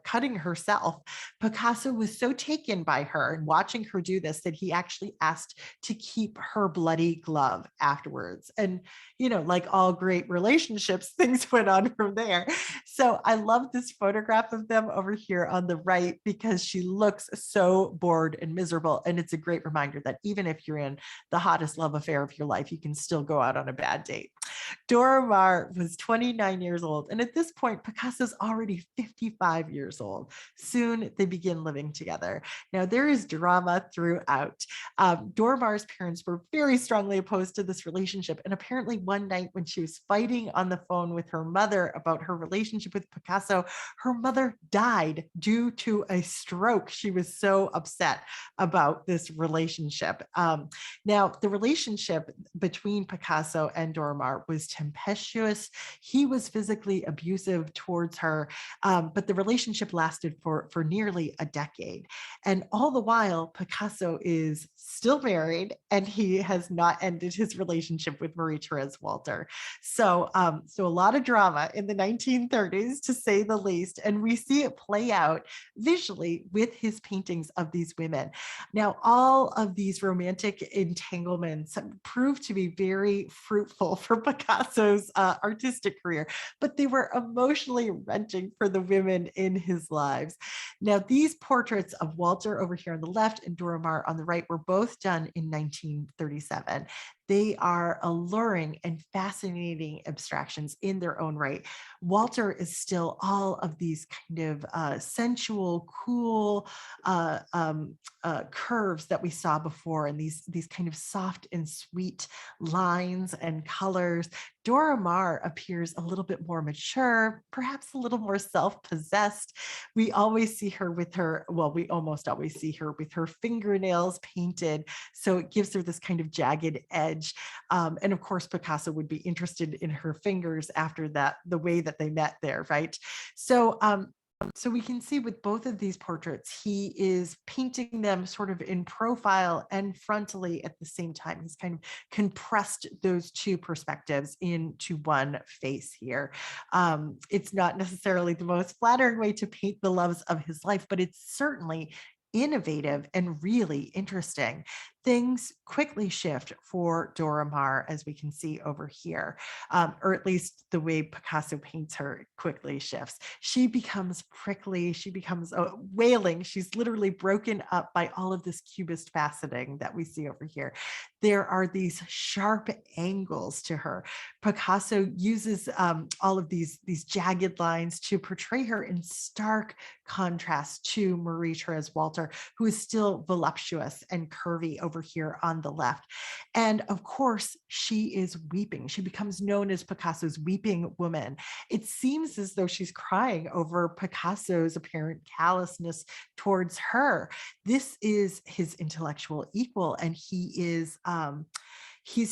cutting herself. Picasso was so taken by her and watching her do this that he actually asked to keep her bloody glove afterwards. And, you know, like all great relationships, things went on from there. So I love this photograph of them over here on the right because she looks so bored and miserable. And it's a great reminder that even if you're in the hottest love affair of your life, you can still go out on a bad date. Dora Maar was 29 years old. And at this point, Picasso's already 55 years old. Soon they begin living together. Now, there is drama throughout. Dora Maar's parents were very strongly opposed to this relationship. And apparently one night when she was fighting on the phone with her mother about her relationship with Picasso, her mother died due to a stroke. She was so upset about this relationship. Now, the relationship between Picasso and Dora Maar was tempestuous. He was physically abusive towards her, but the relationship lasted for nearly a decade. And all the while, Picasso is still married and he has not ended his relationship with Marie Therese Walter. So a lot of drama in the 1930s, to say the least. And we see it play out visually with his paintings of these women. Now, all of these romantic entanglements proved to be very fruitful for Picasso's artistic career, but they were emotionally wrenching for the women in his lives. Now, these portraits of Walter over here on the left and Dora Maar on the right were both done in 1937. They are alluring and fascinating abstractions in their own right. Walter is still all of these kind of sensual, cool curves that we saw before, and these kind of soft and sweet lines and colors. Dora Maar appears a little bit more mature, perhaps a little more self-possessed. We always see her with her, well, we almost always see her with her fingernails painted. So it gives her this kind of jagged edge. And of course, Picasso would be interested in her fingers after that, the way that they met there, right? So we can see with both of these portraits, he is painting them sort of in profile and frontally at the same time. He's kind of compressed those two perspectives into one face here. It's not necessarily the most flattering way to paint the loves of his life, but it's certainly innovative and really interesting. Things quickly shift for Dora Maar, as we can see over here, or at least the way Picasso paints her quickly shifts. She becomes prickly, she becomes wailing. She's literally broken up by all of this cubist faceting that we see over here. There are these sharp angles to her. Picasso uses all of these jagged lines to portray her in stark contrast to Marie Therese Walter, who is still voluptuous and curvy over here on the left. And of course, she is weeping. She becomes known as Picasso's weeping woman. It seems as though she's crying over Picasso's apparent callousness towards her. This is his intellectual equal, and he's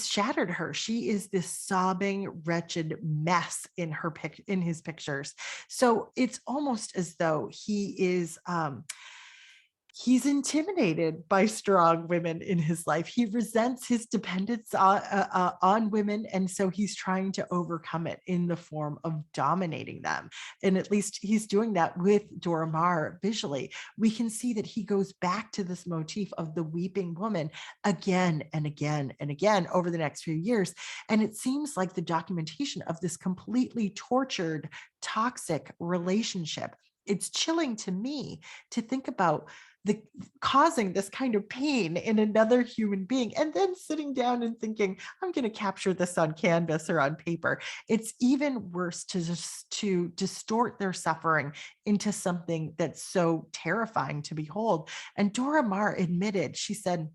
shattered her. She is this sobbing, wretched mess in his pictures. So it's almost as though he's intimidated by strong women in his life. He resents his dependence on women, and so he's trying to overcome it in the form of dominating them. And at least he's doing that with Dora Maar visually. We can see that he goes back to this motif of the weeping woman again and again and again over the next few years. And it seems like the documentation of this completely tortured, toxic relationship. It's chilling to me to think about causing this kind of pain in another human being, and then sitting down and thinking, I'm going to capture this on canvas or on paper. It's even worse to distort their suffering into something that's so terrifying to behold. And Dora Maar admitted, she said,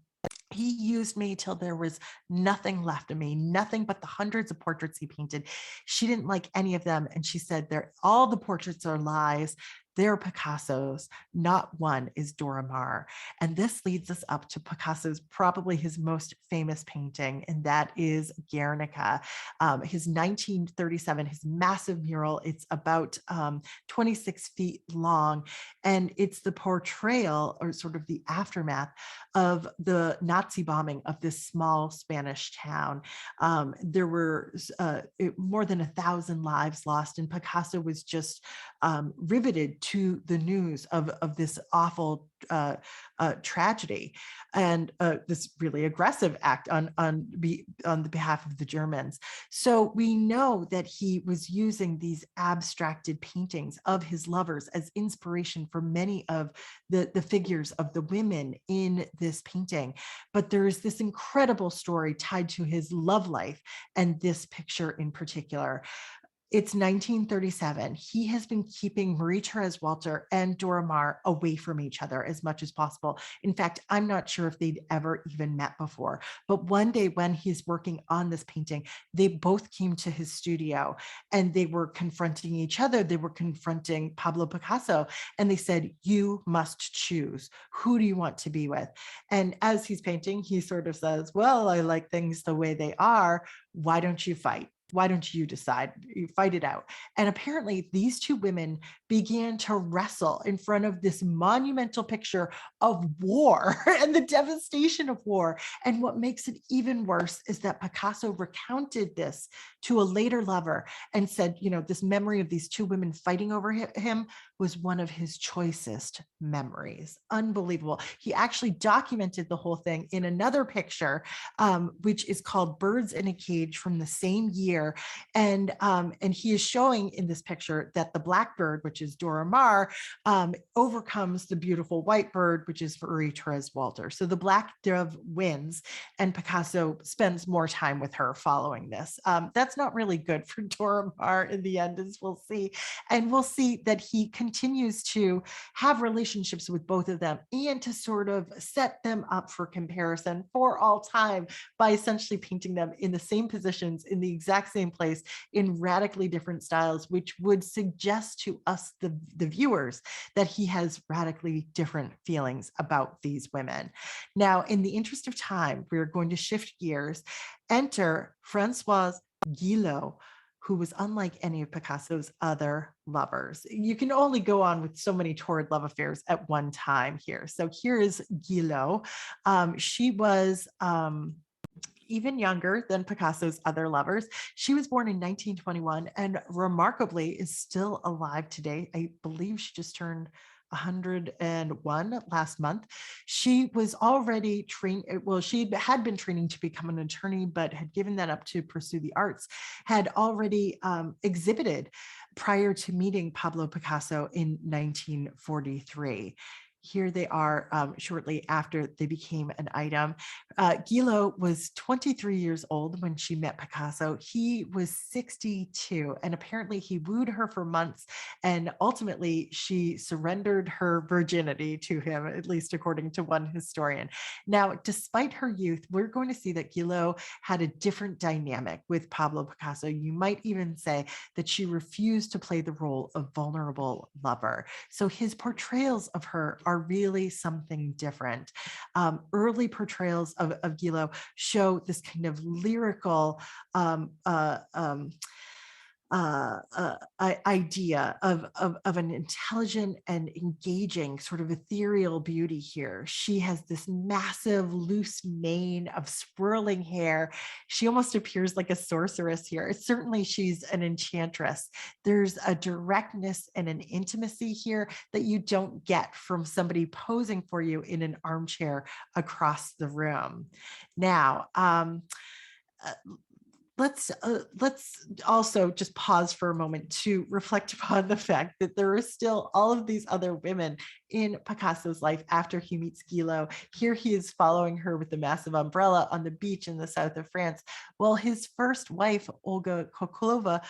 he used me till there was nothing left of me, nothing but the hundreds of portraits he painted. She didn't like any of them. And she said, all the portraits are lies. They're Picasso's, not one is Dora Maar. And this leads us up to Picasso's, probably his most famous painting, and that is Guernica. His 1937, his massive mural. It's about 26 feet long, and it's the portrayal, or sort of the aftermath, of the Nazi bombing of this small Spanish town. There were more than 1,000 lives lost, and Picasso was just riveted to the news of this awful tragedy and this really aggressive act on the behalf of the Germans. So we know that he was using these abstracted paintings of his lovers as inspiration for many of the figures of the women in this painting. But there is this incredible story tied to his love life, and this picture in particular. It's 1937. He has been keeping Marie Therese Walter and Dora Maar away from each other as much as possible. In fact, I'm not sure if they'd ever even met before. But one day when he's working on this painting, they both came to his studio and they were confronting each other. They were confronting Pablo Picasso, and they said, you must choose. Who do you want to be with? And as he's painting, he sort of says, well, I like things the way they are. Why don't you fight? Why don't you decide? You fight it out. And apparently these two women began to wrestle in front of this monumental picture of war and the devastation of war. And what makes it even worse is that Picasso recounted this to a later lover and said, this memory of these two women fighting over him was one of his choicest memories. Unbelievable. He actually documented the whole thing in another picture, which is called Birds in a Cage from the same year. And he is showing in this picture that the blackbird, which is Dora Maar, overcomes the beautiful white bird, which is Marie Therese Walter. So the black dove wins, and Picasso spends more time with her following this. That's not really good for Dora Maar in the end, as we'll see. And we'll see that he continues to have relationships with both of them and to sort of set them up for comparison for all time by essentially painting them in the same positions, in the exact same place, in radically different styles, which would suggest to us, the viewers, that he has radically different feelings about these women. Now, in the interest of time, we're going to shift gears. Enter Francoise Guillot, who was unlike any of Picasso's other lovers. You can only go on with so many torrid love affairs at one time here. So here is Guillot. She was even younger than Picasso's other lovers. She was born in 1921 and remarkably is still alive today. I believe she just turned 101 last month. She was already trained, well, she had been training to become an attorney, but had given that up to pursue the arts, had already exhibited prior to meeting Pablo Picasso in 1943. Here they are shortly after they became an item. Guillot was 23 years old when she met Picasso. He was 62, and apparently he wooed her for months, and ultimately she surrendered her virginity to him, at least according to one historian. Now, despite her youth, we're going to see that Guillot had a different dynamic with Pablo Picasso. You might even say that she refused to play the role of vulnerable lover. So his portrayals of her are really something different. Early portrayals of Guillot show this kind of lyrical idea of an intelligent and engaging sort of ethereal beauty here. She has this massive loose mane of swirling hair. She almost appears like a sorceress here. Certainly she's an enchantress. There's a directness and an intimacy here that you don't get from somebody posing for you in an armchair across the room. Now, let's also just pause for a moment to reflect upon the fact that there are still all of these other women in Picasso's life after he meets Guillot. Here he is following her with the massive umbrella on the beach in the south of France. Well, his first wife, Olga Koklova,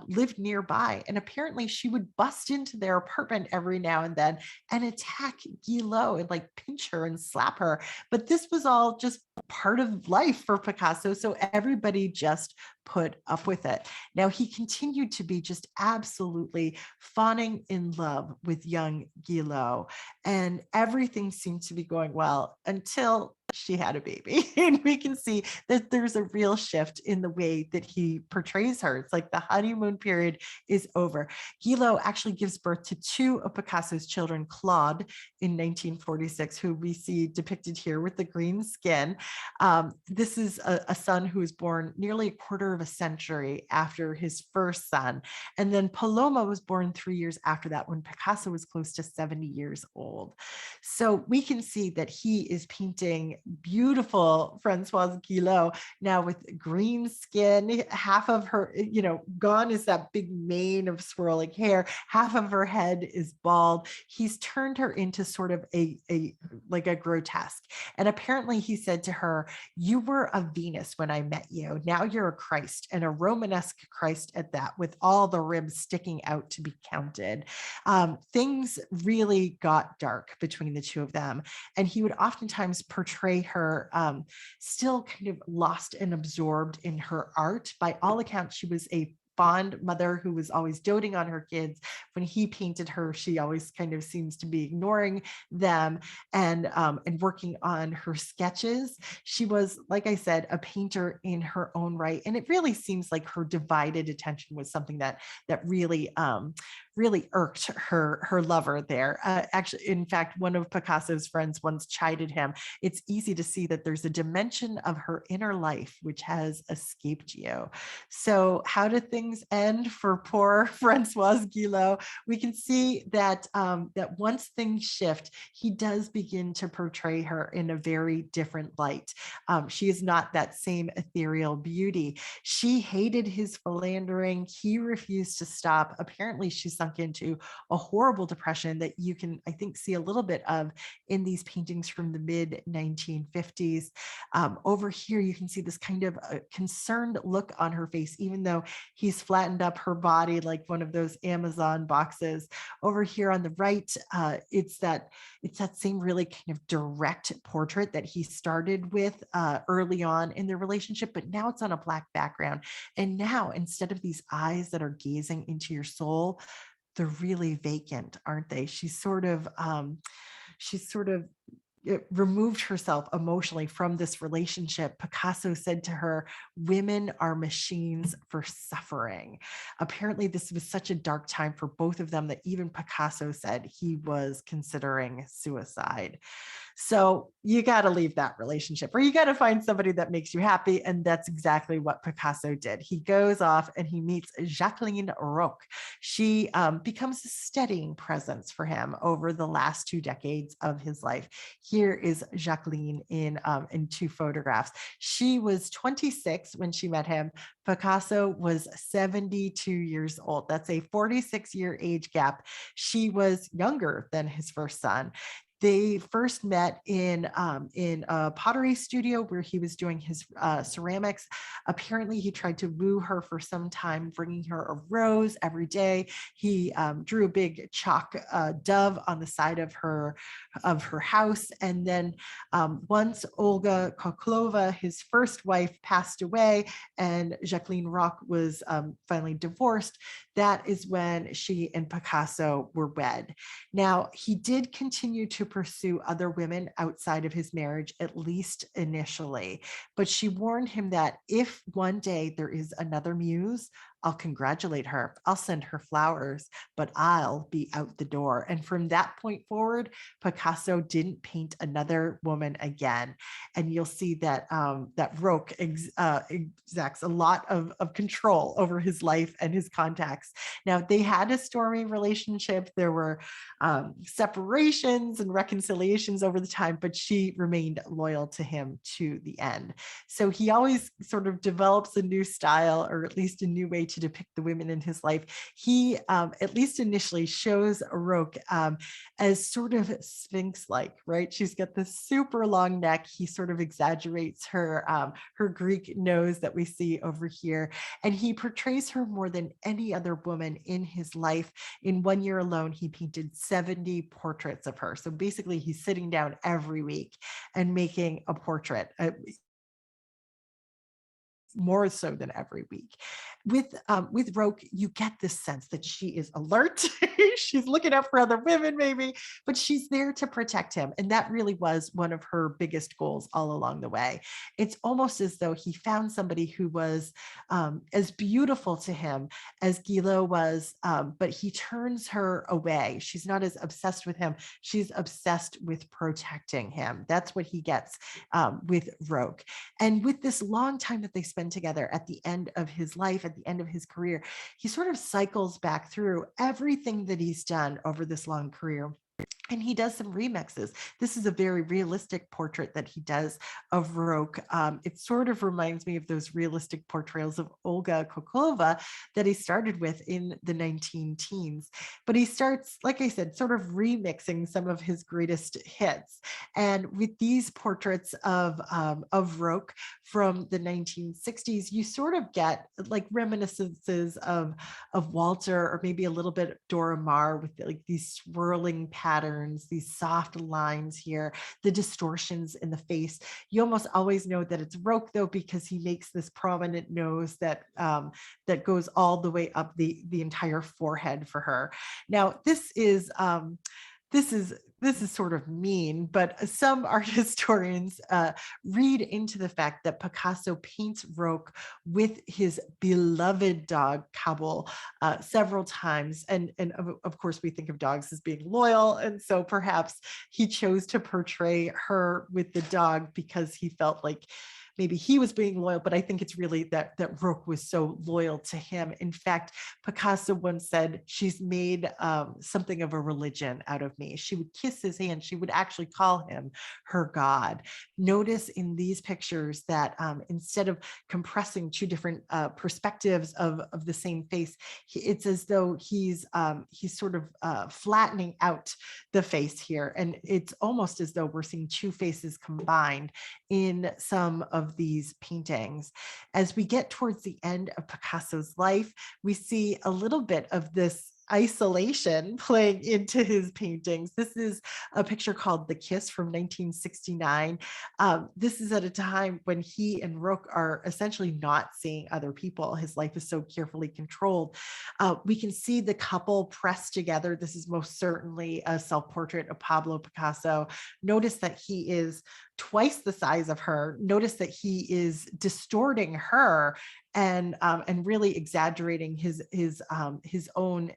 lived nearby, and apparently she would bust into their apartment every now and then and attack Guillot and like pinch her and slap her. But this was all just part of life for Picasso, so everybody just put up with it. Now, he continued to be just absolutely falling in love with young Guillot, and everything seemed to be going well until she had a baby. And we can see that there's a real shift in the way that he portrays her. It's like the honeymoon period is over. Guillot actually gives birth to two of Picasso's children, Claude in 1946, who we see depicted here with the green skin. This is a son who was born nearly a quarter of a century after his first son. And then Paloma was born 3 years after that, when Picasso was close to 70 years old. So we can see that he is painting beautiful Francoise Guillot now with green skin. Half of her, gone is that big mane of swirling hair. Half of her head is bald. He's turned her into sort of a grotesque. And apparently he said to her, "You were a Venus when I met you. Now you're a Christ, and a Romanesque Christ at that, with all the ribs sticking out to be counted." Things really got dark between the two of them. And he would oftentimes portray her still kind of lost and absorbed in her art. By all accounts, she was a fond mother who was always doting on her kids. When he painted her, she always kind of seems to be ignoring them and working on her sketches. She was, like I said, a painter in her own right. And it really seems like her divided attention was something that really really irked her lover there. Actually, in fact, one of Picasso's friends once chided him. It's easy to see that there's a dimension of her inner life which has escaped you. So how do things end for poor Francois Guillot? We can see that that once things shift, he does begin to portray her in a very different light. She is not that same ethereal beauty. She hated his philandering. He refused to stop. Apparently, she sunk into a horrible depression that you can, I think, see a little bit of in these paintings from the mid 1950s. Over here, you can see this kind of concerned look on her face, even though he's flattened up her body like one of those Amazon boxes. Over here on the right, it's that same really kind of direct portrait that he started with early on in their relationship, but now it's on a black background. And now, instead of these eyes that are gazing into your soul, they're really vacant, aren't they? She's sort of removed herself emotionally from this relationship. Picasso said to her, "Women are machines for suffering." Apparently, this was such a dark time for both of them that even Picasso said he was considering suicide. So you got to leave that relationship, or you got to find somebody that makes you happy. And that's exactly what Picasso did. He goes off and he meets Jacqueline Roch. She becomes a steadying presence for him over the last 2 decades of his life. Here is Jacqueline in two photographs. She was 26 when she met him. Picasso was 72 years old. That's a 46-year age gap. She was younger than his first son. They first met in a pottery studio where he was doing his ceramics. Apparently, he tried to woo her for some time, bringing her a rose every day. He drew a big chalk dove on the side of her house, and then once Olga Koklova, his first wife, passed away, and Jacqueline Roch was finally divorced, that is when she and Picasso were wed. Now, he did continue to pursue other women outside of his marriage, at least initially, but she warned him that if one day there is another muse, I'll congratulate her. I'll send her flowers, but I'll be out the door. And from that point forward, Picasso didn't paint another woman again. And you'll see that that Roch exacts a lot of control over his life and his contacts. Now, they had a stormy relationship. There were separations and reconciliations over the time, but she remained loyal to him to the end. So he always sort of develops a new style, or at least a new way to depict the women in his life. He, at least initially, shows Roch as sort of Sphinx-like, right? She's got this super long neck. He sort of exaggerates her Greek nose that we see over here, and he portrays her more than any other woman in his life. In 1 year alone, he painted 70 portraits of her. So basically, he's sitting down every week and making a portrait. More so than every week. With Roch, you get this sense that she is alert. She's looking out for other women, maybe, but she's there to protect him. And that really was one of her biggest goals all along the way. It's almost as though he found somebody who was as beautiful to him as Guillot was, but he turns her away. She's not as obsessed with him. She's obsessed with protecting him. That's what he gets with Roch. And with this long time that they spend together at the end of his life, at the end of his career, he sort of cycles back through everything that he's done over this long career. And he does some remixes. This is a very realistic portrait that he does of Roch. It sort of reminds me of those realistic portrayals of Olga Koklova that he started with in the 19 teens. But he starts, like I said, sort of remixing some of his greatest hits. And with these portraits of Roch from the 1960s, you sort of get like reminiscences of Walter, or maybe a little bit Dora Maar, with like these swirling patterns, these soft lines here, the distortions in the face. You almost always know that it's Roch, though, because he makes this prominent nose that that goes all the way up the entire forehead for her. Now, this is This is sort of mean, but some art historians read into the fact that Picasso paints Roque with his beloved dog Kabul several times, and of course we think of dogs as being loyal, and so perhaps he chose to portray her with the dog because he felt like maybe he was being loyal, but I think it's really that Roque was so loyal to him. In fact, Picasso once said, "She's made something of a religion out of me." She would kiss his hand. She would actually call him her God. Notice in these pictures that instead of compressing two different perspectives of the same face, it's as though he's sort of flattening out the face here, and it's almost as though we're seeing two faces combined in some of these paintings. As we get towards the end of Picasso's life, we see a little bit of this isolation playing into his paintings. This is a picture called The Kiss from 1969. This is at a time when he and Roque are essentially not seeing other people. His life is so carefully controlled. We can see the couple pressed together. This is most certainly a self-portrait of Pablo Picasso. Notice that he is twice the size of her. Notice that he is distorting her and really exaggerating his own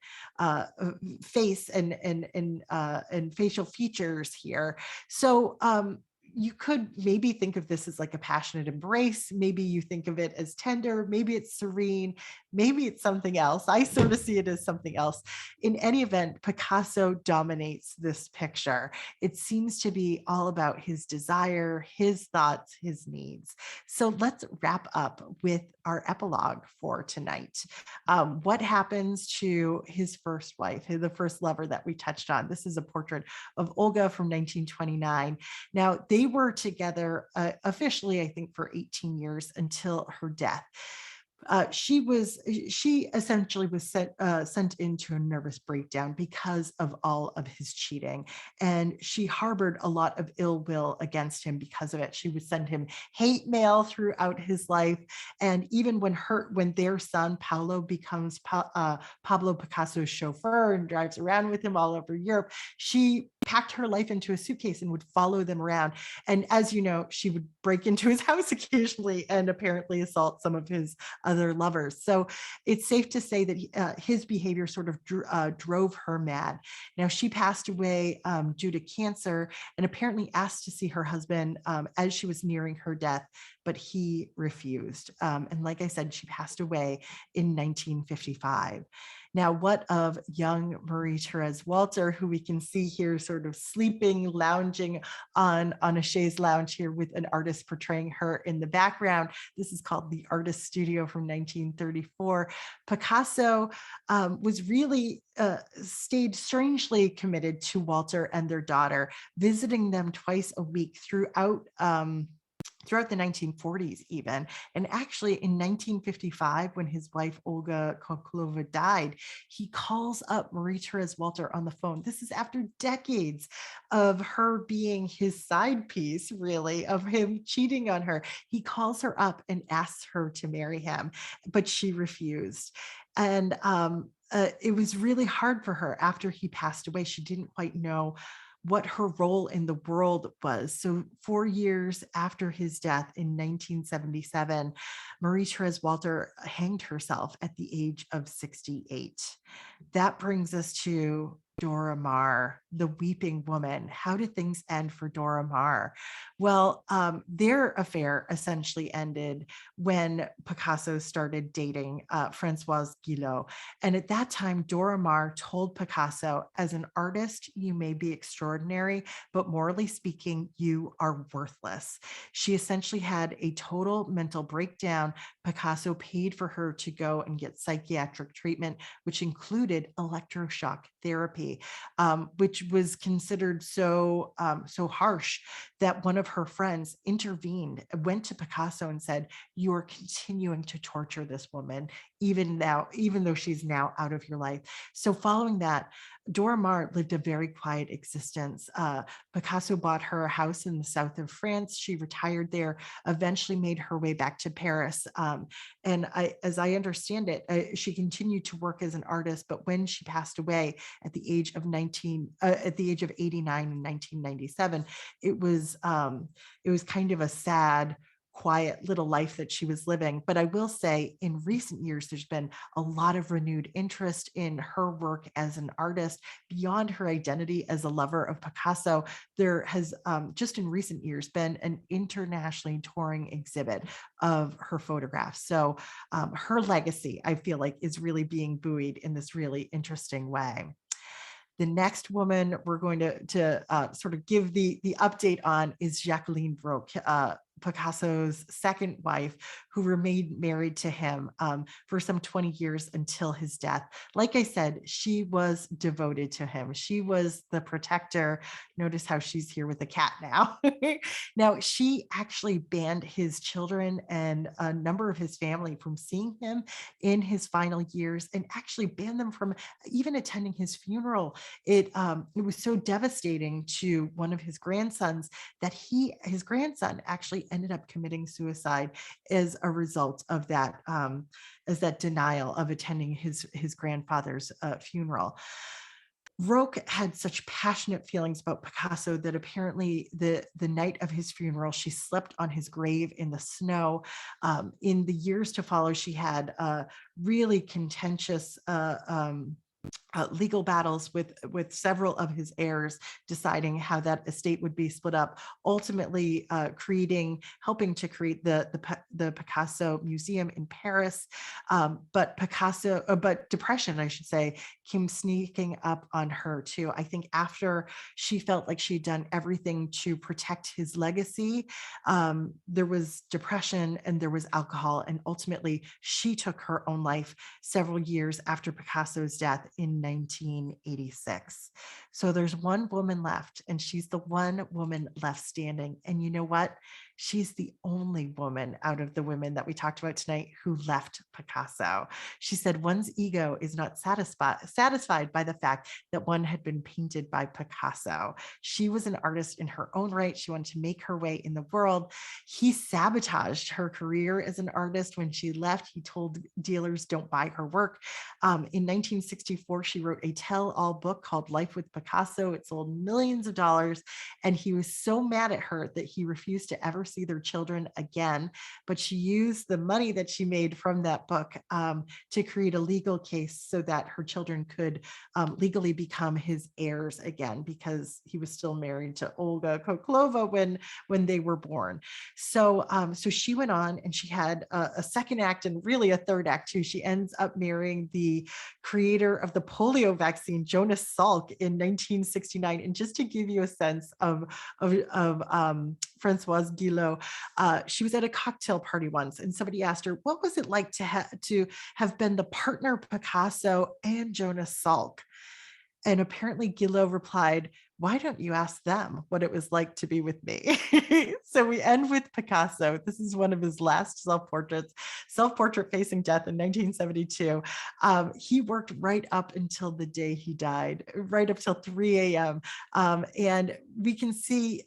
face and facial features here. So you could maybe think of this as like a passionate embrace. Maybe you think of it as tender. Maybe it's serene. Maybe it's something else. I sort of see it as something else. In any event, Picasso dominates this picture. It seems to be all about his desire, his thoughts, his needs. So let's wrap up with our epilogue for tonight. What happens to his first wife, the first lover that we touched on? This is a portrait of Olga from 1929. Now, they were together officially, I think, for 18 years until her death. She essentially was sent into a nervous breakdown because of all of his cheating, and she harbored a lot of ill will against him because of it. She would send him hate mail throughout his life, and even when their son Paolo becomes Pablo Picasso's chauffeur and drives around with him all over Europe, she packed her life into a suitcase and would follow them around. And as you know, she would break into his house occasionally and apparently assault some of his other lovers. So it's safe to say that his behavior sort of drove her mad. Now, she passed away due to cancer and apparently asked to see her husband as she was nearing her death, but he refused. And like I said, she passed away in 1955. Now, what of young Marie-Thérèse Walter, who we can see here sort of sleeping, lounging on a chaise lounge here with an artist portraying her in the background? This is called the Artist Studio from 1934. Picasso was really stayed strangely committed to Walter and their daughter, visiting them twice a week throughout the 1940s even. And actually in 1955, when his wife Olga Koklova died, he calls up Marie-Thérèse Walter on the phone. This is after decades of her being his side piece, really, of him cheating on her. He calls her up and asks her to marry him, but she refused. And it was really hard for her after he passed away. She didn't quite know what her role in the world was. So 4 years after his death in 1977, Marie-Thérèse Walter hanged herself at the age of 68. That brings us to Dora Maar, the weeping woman. How did things end for Dora Maar? Well, their affair essentially ended when Picasso started dating Françoise Guillot. And at that time, Dora Maar told Picasso, as an artist, you may be extraordinary, but morally speaking, you are worthless. She essentially had a total mental breakdown. Picasso paid for her to go and get psychiatric treatment, which included electroshock therapy. Which was considered so harsh that one of her friends intervened, went to Picasso and said, "You are continuing to torture this woman, even though she's now out of your life." So following that, Dora Maar lived a very quiet existence. Picasso bought her a house in the south of France. She retired there, eventually made her way back to Paris. As I understand it, she continued to work as an artist, but when she passed away at the age of 89 in 1997, it was kind of a sad, quiet little life that she was living. But I will say in recent years, there's been a lot of renewed interest in her work as an artist beyond her identity as a lover of Picasso. There has just in recent years been an internationally touring exhibit of her photographs. So her legacy, I feel like, is really being buoyed in this really interesting way. The next woman we're going to sort of give the update on is Jacqueline Broke, Picasso's second wife, who remained married to him for some 20 years until his death. Like I said, she was devoted to him. She was the protector. Notice how she's here with a cat now. Now, she actually banned his children and a number of his family from seeing him in his final years, and actually banned them from even attending his funeral. It was so devastating to one of his grandsons that his grandson actually ended up committing suicide as a result of that, as that denial of attending his grandfather's funeral. Roque had such passionate feelings about Picasso that apparently the night of his funeral, she slept on his grave in the snow. In the years to follow, she had really contentious legal battles with several of his heirs, deciding how that estate would be split up, ultimately helping to create the Picasso Museum in Paris. But depression, I should say, came sneaking up on her too. I think after she felt like she'd done everything to protect his legacy, there was depression and there was alcohol, and ultimately she took her own life several years after Picasso's death in 1986. So there's one woman left, and she's the one woman left standing. And you know what? She's the only woman out of the women that we talked about tonight who left Picasso. She said one's ego is not satisfied by the fact that one had been painted by Picasso. She was an artist in her own right. She wanted to make her way in the world. He sabotaged her career as an artist when she left. He told dealers, don't buy her work. In 1964, she wrote a tell-all book called Life with Picasso. It sold millions of dollars, and he was so mad at her that he refused to ever see their children again. But she used the money that she made from that book to create a legal case so that her children could legally become his heirs again, because he was still married to Olga Koklova when they were born. So she went on, and she had a second act and really a third act too. She ends up marrying the creator of the polio vaccine, Jonas Salk, in 1969. And just to give you a sense of Françoise Guillot, she was at a cocktail party once, and somebody asked her, what was it like to have been the partner of Picasso and Jonas Salk? And apparently Guillot replied, why don't you ask them what it was like to be with me? So we end with Picasso. This is one of his last self-portrait facing death in 1972. He worked right up until the day he died, right up till 3 a.m. And we can see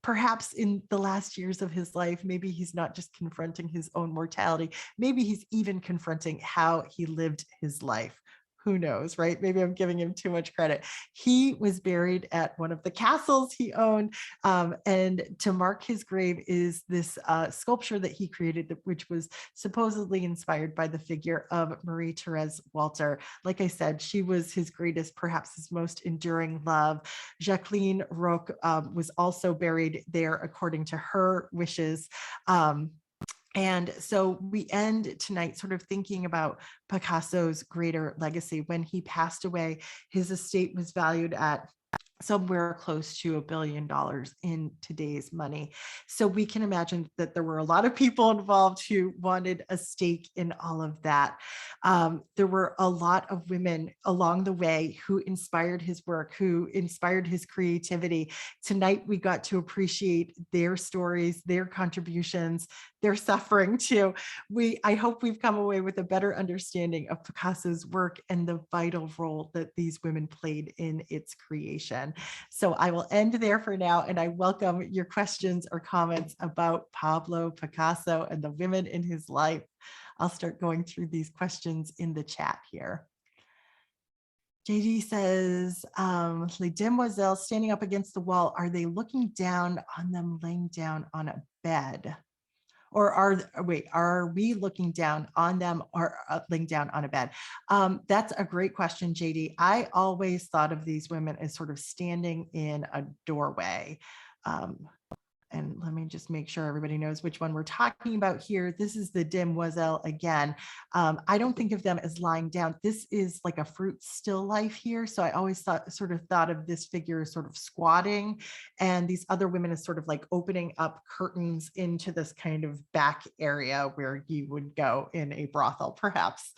perhaps in the last years of his life, maybe he's not just confronting his own mortality, maybe he's even confronting how he lived his life. Who knows, right? Maybe I'm giving him too much credit. He was buried at one of the castles he owned. And to mark his grave is this sculpture that he created, which was supposedly inspired by the figure of Marie-Thérèse Walter. Like I said, she was his greatest, perhaps his most enduring love. Jacqueline Roque was also buried there according to her wishes. And so we end tonight sort of thinking about Picasso's greater legacy. When he passed away, his estate was valued at somewhere close to $1 billion in today's money. So we can imagine that there were a lot of people involved who wanted a stake in all of that. There were a lot of women along the way who inspired his work, who inspired his creativity. Tonight, we got to appreciate their stories, their contributions, their suffering too. I hope we've come away with a better understanding of Picasso's work and the vital role that these women played in its creation. So I will end there for now, and I welcome your questions or comments about Pablo Picasso and the women in his life. I'll start going through these questions in the chat here. JD says, Les demoiselles standing up against the wall, are they looking down on them laying down on a bed? Or are we looking down on them or laying down on a bed? That's a great question, JD. I always thought of these women as sort of standing in a doorway. And let me just make sure everybody knows which one we're talking about here. This is the demoiselle again. I don't think of them as lying down. This is like a fruit still life here. So I always sort of thought of this figure as sort of squatting, and these other women as sort of like opening up curtains into this kind of back area where you would go in a brothel, perhaps.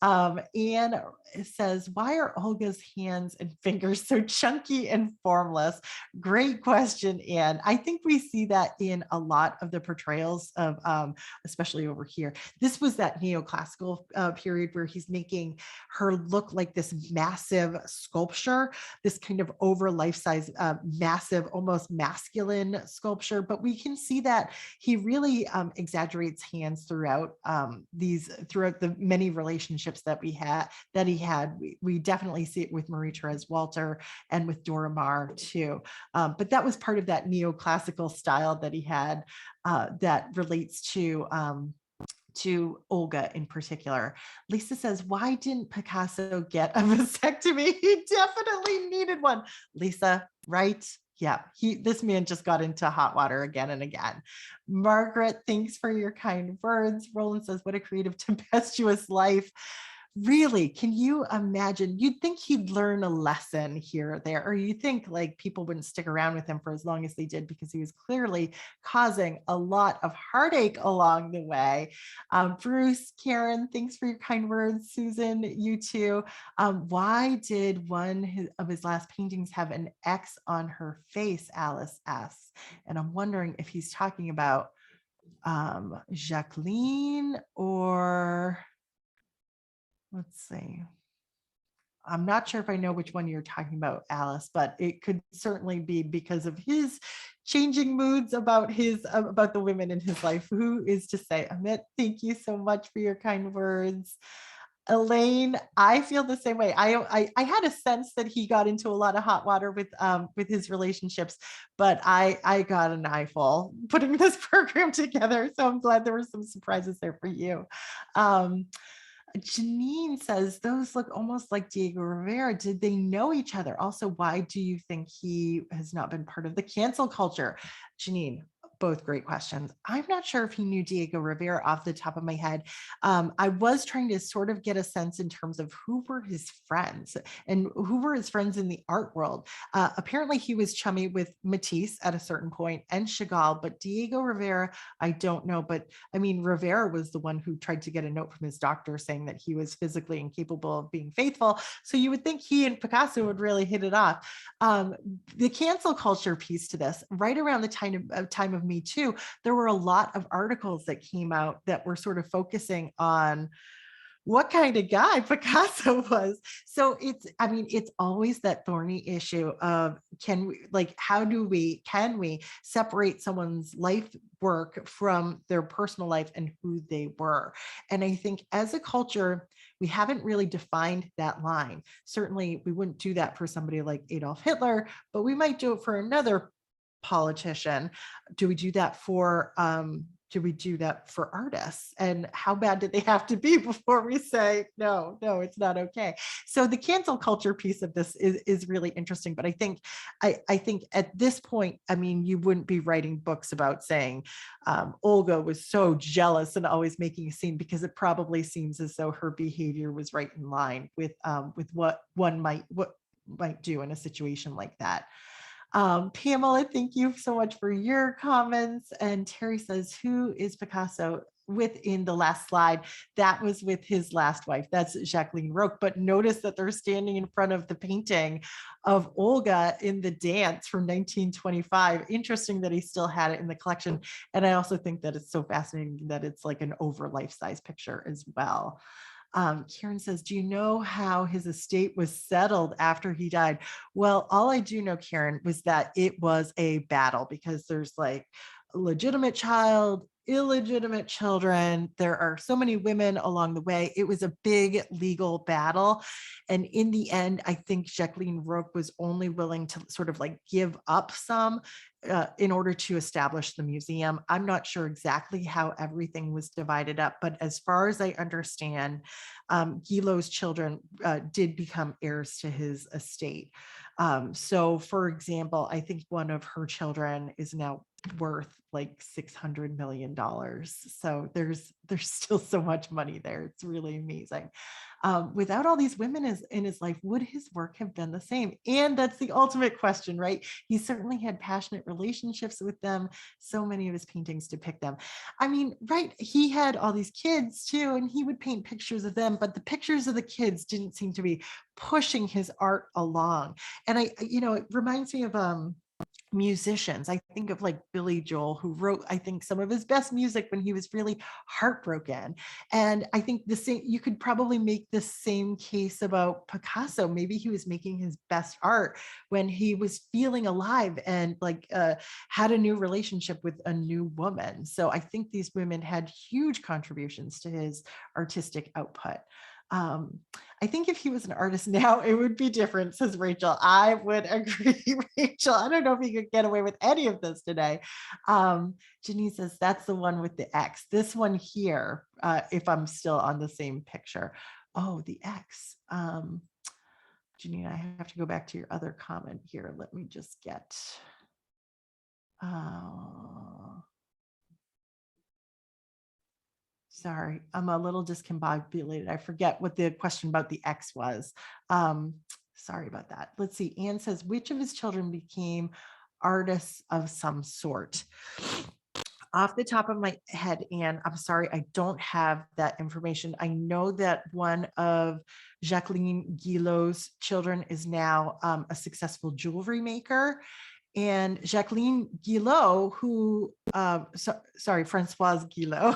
And it says, why are Olga's hands and fingers so chunky and formless? Great question, Anne. I think we see that in a lot of the portrayals of, especially over here. This was that neoclassical period where he's making her look like this massive sculpture, this kind of over life-size, massive, almost masculine sculpture. But we can see that he really exaggerates hands throughout throughout the many relationships that he had. We definitely see it with Marie-Therese Walter and with Dora Maar too. But that was part of that neoclassical style that he had that relates to Olga in particular. Lisa says, why didn't Picasso get a vasectomy? He definitely needed one. Lisa, right? Yeah, this man just got into hot water again and again. Margaret, thanks for your kind words. Roland says, what a creative, tempestuous life. Really, can you imagine? You'd think he'd learn a lesson here or there, or you think like people wouldn't stick around with him for as long as they did because he was clearly causing a lot of heartache along the way. Bruce, Karen, thanks for your kind words. Susan, you too. Why did one of his last paintings have an X on her face? Alice asks, and I'm wondering if he's talking about Jacqueline or let's see. I'm not sure if I know which one you're talking about, Alice, but it could certainly be because of his changing moods about the women in his life. Who is to say? Amit, thank you so much for your kind words. Elaine, I feel the same way. I had a sense that he got into a lot of hot water with his relationships, but I got an eyeful putting this program together. So I'm glad there were some surprises there for you. Janine says, those look almost like Diego Rivera. Did they know each other? Also, why do you think he has not been part of the cancel culture? Janine, both great questions. I'm not sure if he knew Diego Rivera off the top of my head. I was trying to sort of get a sense in terms of who were his friends and who were his friends in the art world. Apparently he was chummy with Matisse at a certain point and Chagall, but Diego Rivera, I don't know. But I mean, Rivera was the one who tried to get a note from his doctor saying that he was physically incapable of being faithful. So you would think he and Picasso would really hit it off. The cancel culture piece to this, right around the time of Me Too, there were a lot of articles that came out that were sort of focusing on what kind of guy Picasso was. So it's always that thorny issue of can we separate someone's life work from their personal life and who they were? And I think as a culture, we haven't really defined that line. Certainly we wouldn't do that for somebody like Adolf Hitler, but we might do it for another politician. Do we do that for artists? And how bad did they have to be before we say no, it's not okay? So the cancel culture piece of this is really interesting. But I think at this point, I mean, you wouldn't be writing books about saying Olga was so jealous and always making a scene, because it probably seems as though her behavior was right in line with what might do in a situation like that. Pamela, thank you so much for your comments. And Terry says, who is Picasso within the last slide? That was with his last wife. That's Jacqueline Roque. But notice that they're standing in front of the painting of Olga in the dance from 1925. Interesting that he still had it in the collection. And I also think that it's so fascinating that it's like an over life-size picture as well. Karen says, do you know how his estate was settled after he died? Well, all I do know, Karen, was that it was a battle because there's like a legitimate child, illegitimate children. There are so many women along the way. It was a big legal battle. And in the end, I think Jacqueline Roque was only willing to sort of like give up some in order to establish the museum. I'm not sure exactly how everything was divided up, but as far as I understand, Guillot's children did become heirs to his estate. So for example, I think one of her children is now worth like $600 million. So there's still so much money there. It's really amazing. Without all these women in his life, would his work have been the same? And that's the ultimate question, right? He certainly had passionate relationships with them. So many of his paintings depict them. I mean, right, he had all these kids too, and he would paint pictures of them, but the pictures of the kids didn't seem to be pushing his art along. And it reminds me of musicians. I think of like Billy Joel, who wrote, I think, some of his best music when he was really heartbroken. And I think the same, you could probably make the same case about Picasso. Maybe he was making his best art when he was feeling alive and like had a new relationship with a new woman. So I think these women had huge contributions to his artistic output. I think if he was an artist now, it would be different, says Rachel. I would agree, Rachel. I don't know if he could get away with any of this today. Janine says, that's the one with the X. This one here, if I'm still on the same picture. Oh, the X. Janine, I have to go back to your other comment here. Let me just get... Sorry, I'm a little discombobulated. I forget what the question about the X was. Sorry about that. Let's see. Anne says, which of his children became artists of some sort? Off the top of my head, Anne, I'm sorry, I don't have that information. I know that one of Jacqueline Guillot's children is now a successful jewelry maker. And Jacqueline Guillot, who, Françoise Guillot,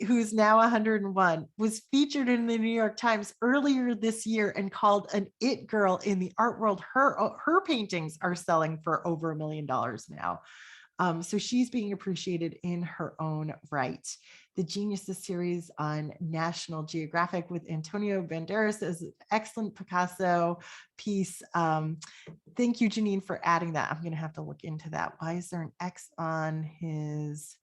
who's now 101, was featured in the New York Times earlier this year and called an it girl in the art world. Her paintings are selling for over $1 million now. So she's being appreciated in her own right. The Geniuses series on National Geographic with Antonio Banderas is an excellent Picasso piece. Thank you, Janine, for adding that. I'm going to have to look into that. Why is there an X on his,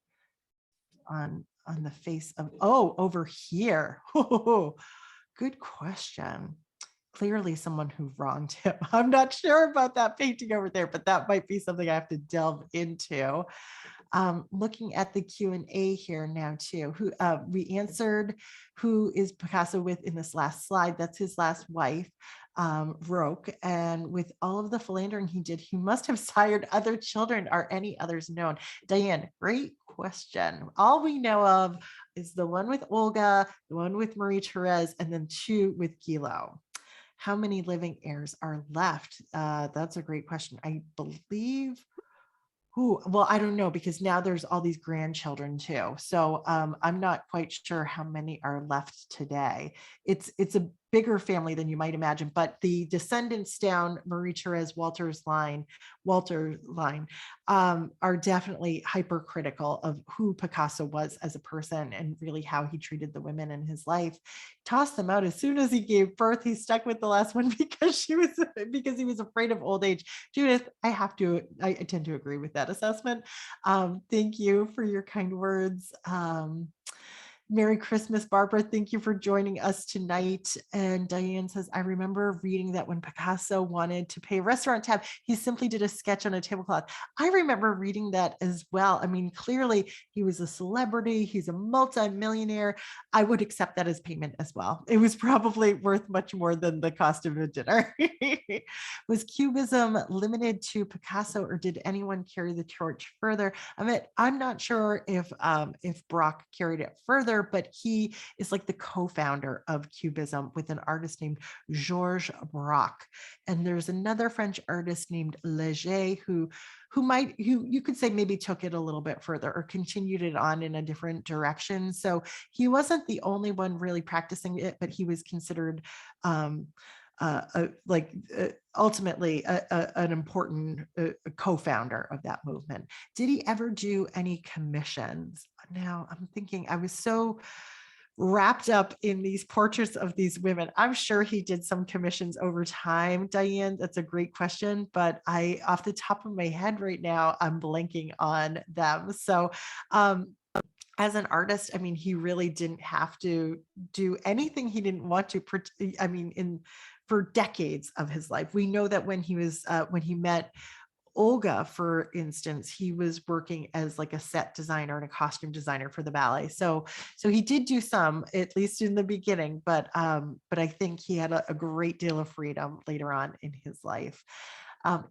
on the face of, oh, over here? Good question. Clearly someone who wronged him. I'm not sure about that painting over there, but that might be something I have to delve into. Looking at the Q&A here now too, who we answered who is Picasso with in this last slide. That's his last wife, Roque. And with all of the philandering he did, he must have sired other children. Are any others known? Diane, great question. All we know of is the one with Olga, the one with Marie Therese, and then two with Guillot. How many living heirs are left? That's a great question. I believe, well, I don't know, because now there's all these grandchildren too. So I'm not quite sure how many are left today. It's a bigger family than you might imagine, but the descendants down Marie Therese Walter line are definitely hypercritical of who Picasso was as a person and really how he treated the women in his life. Tossed them out as soon as he gave birth. He stuck with the last one because he was afraid of old age. Judith, I tend to agree with that assessment. Thank you for your kind words. Merry Christmas, Barbara. Thank you for joining us tonight. And Diane says, I remember reading that when Picasso wanted to pay a restaurant tab, he simply did a sketch on a tablecloth. I remember reading that as well. I mean, clearly he was a celebrity. He's a multi-millionaire. I would accept that as payment as well. It was probably worth much more than the cost of a dinner. Was Cubism limited to Picasso, or did anyone carry the torch further? I mean, I'm not sure if Brock carried it further, but he is like the co-founder of Cubism with an artist named Georges Braque. And there's another French artist named Leger who you could say maybe took it a little bit further or continued it on in a different direction. So he wasn't the only one really practicing it, but he was considered ultimately an important co-founder of that movement. Did he ever do any commissions? Now I'm thinking, I was so wrapped up in these portraits of these women. I'm sure he did some commissions over time, Diane. That's a great question, but off the top of my head right now, I'm blanking on them. So as an artist, I mean, he really didn't have to do anything he didn't want to. I mean, for decades of his life, we know that when he met Olga, for instance, he was working as like a set designer and a costume designer for the ballet. So he did do some, at least in the beginning, but I think he had a great deal of freedom later on in his life.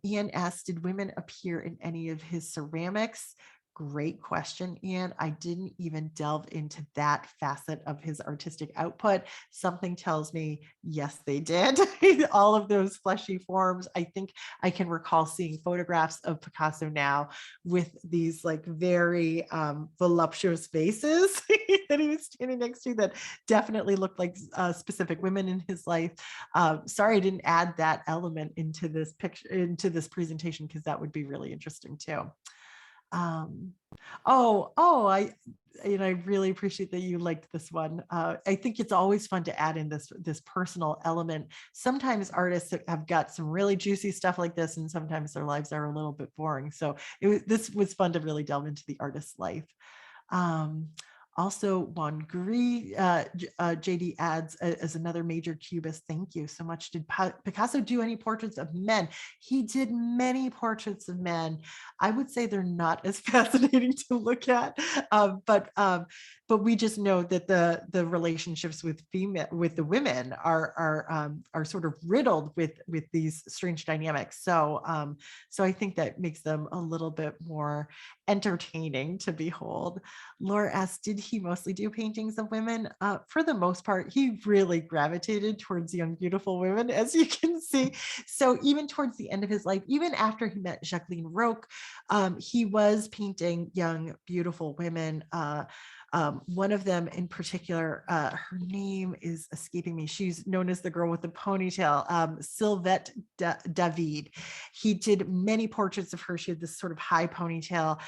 Ian asked, did women appear in any of his ceramics? Great question, Ian. I didn't even delve into that facet of his artistic output. Something tells me, yes, they did. All of those fleshy forms. I think I can recall seeing photographs of Picasso now with these like very voluptuous faces that he was standing next to that definitely looked like specific women in his life. Sorry, I didn't add that element into this picture, into this presentation, because that would be really interesting too. I really appreciate that you liked this one. I think it's always fun to add in this personal element. Sometimes artists have got some really juicy stuff like this, and sometimes their lives are a little bit boring. So this was fun to really delve into the artist's life. Also, Juan Gris, JD adds, as another major cubist, thank you so much. Did Picasso do any portraits of men? He did many portraits of men. I would say they're not as fascinating to look at, but we just know that the relationships with the women are sort of riddled with these strange dynamics. So I think that makes them a little bit more entertaining to behold. Laura asked, did he mostly do paintings of women? For the most part, he really gravitated towards young, beautiful women, as you can see. So even towards the end of his life, even after he met Jacqueline Roque, he was painting young, beautiful women. One of them in particular, her name is escaping me. She's known as the girl with the ponytail, Sylvette David. He did many portraits of her. She had this sort of high ponytail,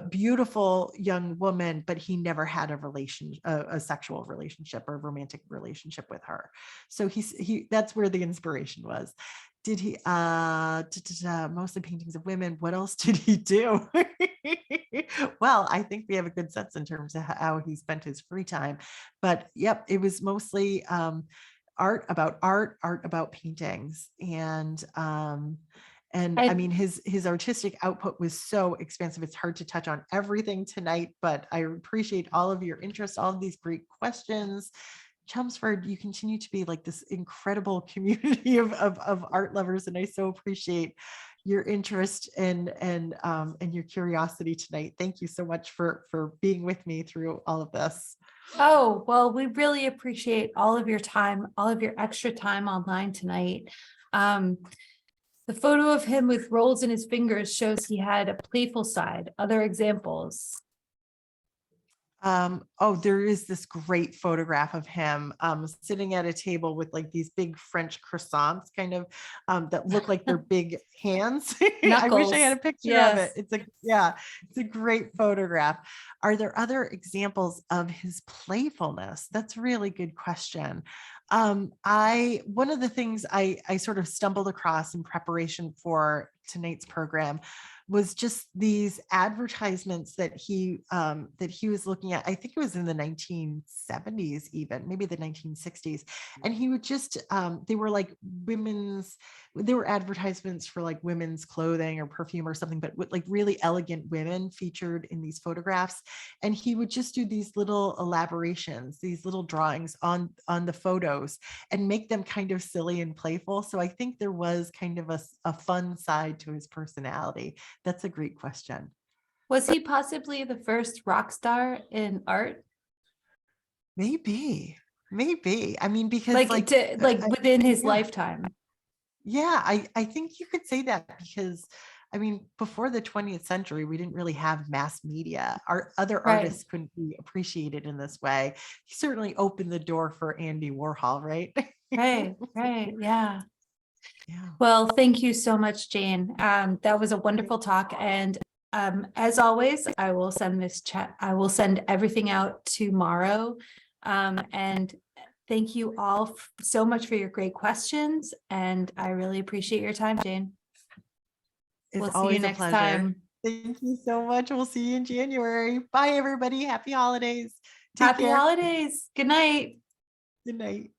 beautiful young woman, but he never had a sexual relationship or romantic relationship with her. So that's where the inspiration was. Did he mostly paintings of women? What else did he do? Well, I think we have a good sense in terms of how he spent his free time, but yep, it was mostly art about paintings. And I mean, his artistic output was so expansive. It's hard to touch on everything tonight, but I appreciate all of your interest, all of these great questions. Chelmsford, you continue to be like this incredible community of art lovers, and I so appreciate your interest and your curiosity tonight. Thank you so much for being with me through all of this. Oh, well, we really appreciate all of your time, all of your extra time online tonight. The photo of him with rolls in his fingers shows he had a playful side. Other examples? There is this great photograph of him sitting at a table with like these big French croissants that look like they're big hands. I wish I had a picture of it. It's a great photograph. Are there other examples of his playfulness? That's a really good question. One of the things I sort of stumbled across in preparation for tonight's program was just these advertisements that he was looking at. I think it was in the 1970s, even maybe the 1960s. And he would just they were like they were advertisements for like women's clothing or perfume or something, but with like really elegant women featured in these photographs. And he would just do these little elaborations, these little drawings on the photos and make them kind of silly and playful. So I think there was kind of a fun side to his personality. That's a great question. Was he possibly the first rock star in art? Maybe, maybe. I mean, because Like to like within his yeah, lifetime. yeah, I think you could say that because I mean, before the 20th century, we didn't really have mass media. Our other Right. artists couldn't be appreciated in this way. He certainly opened the door for Andy Warhol, right? Right. Right. Yeah. Yeah. Well, thank you so much, Jane. That was a wonderful talk. And as always, I will send this chat, I will send everything out tomorrow. And thank you all so much for your great questions. And I really appreciate your time, Jane. It's We'll see you always a next pleasure. time. Thank you so much. We'll see you in January. Bye, everybody. Happy holidays. Take Happy care. holidays. Good night. Good night.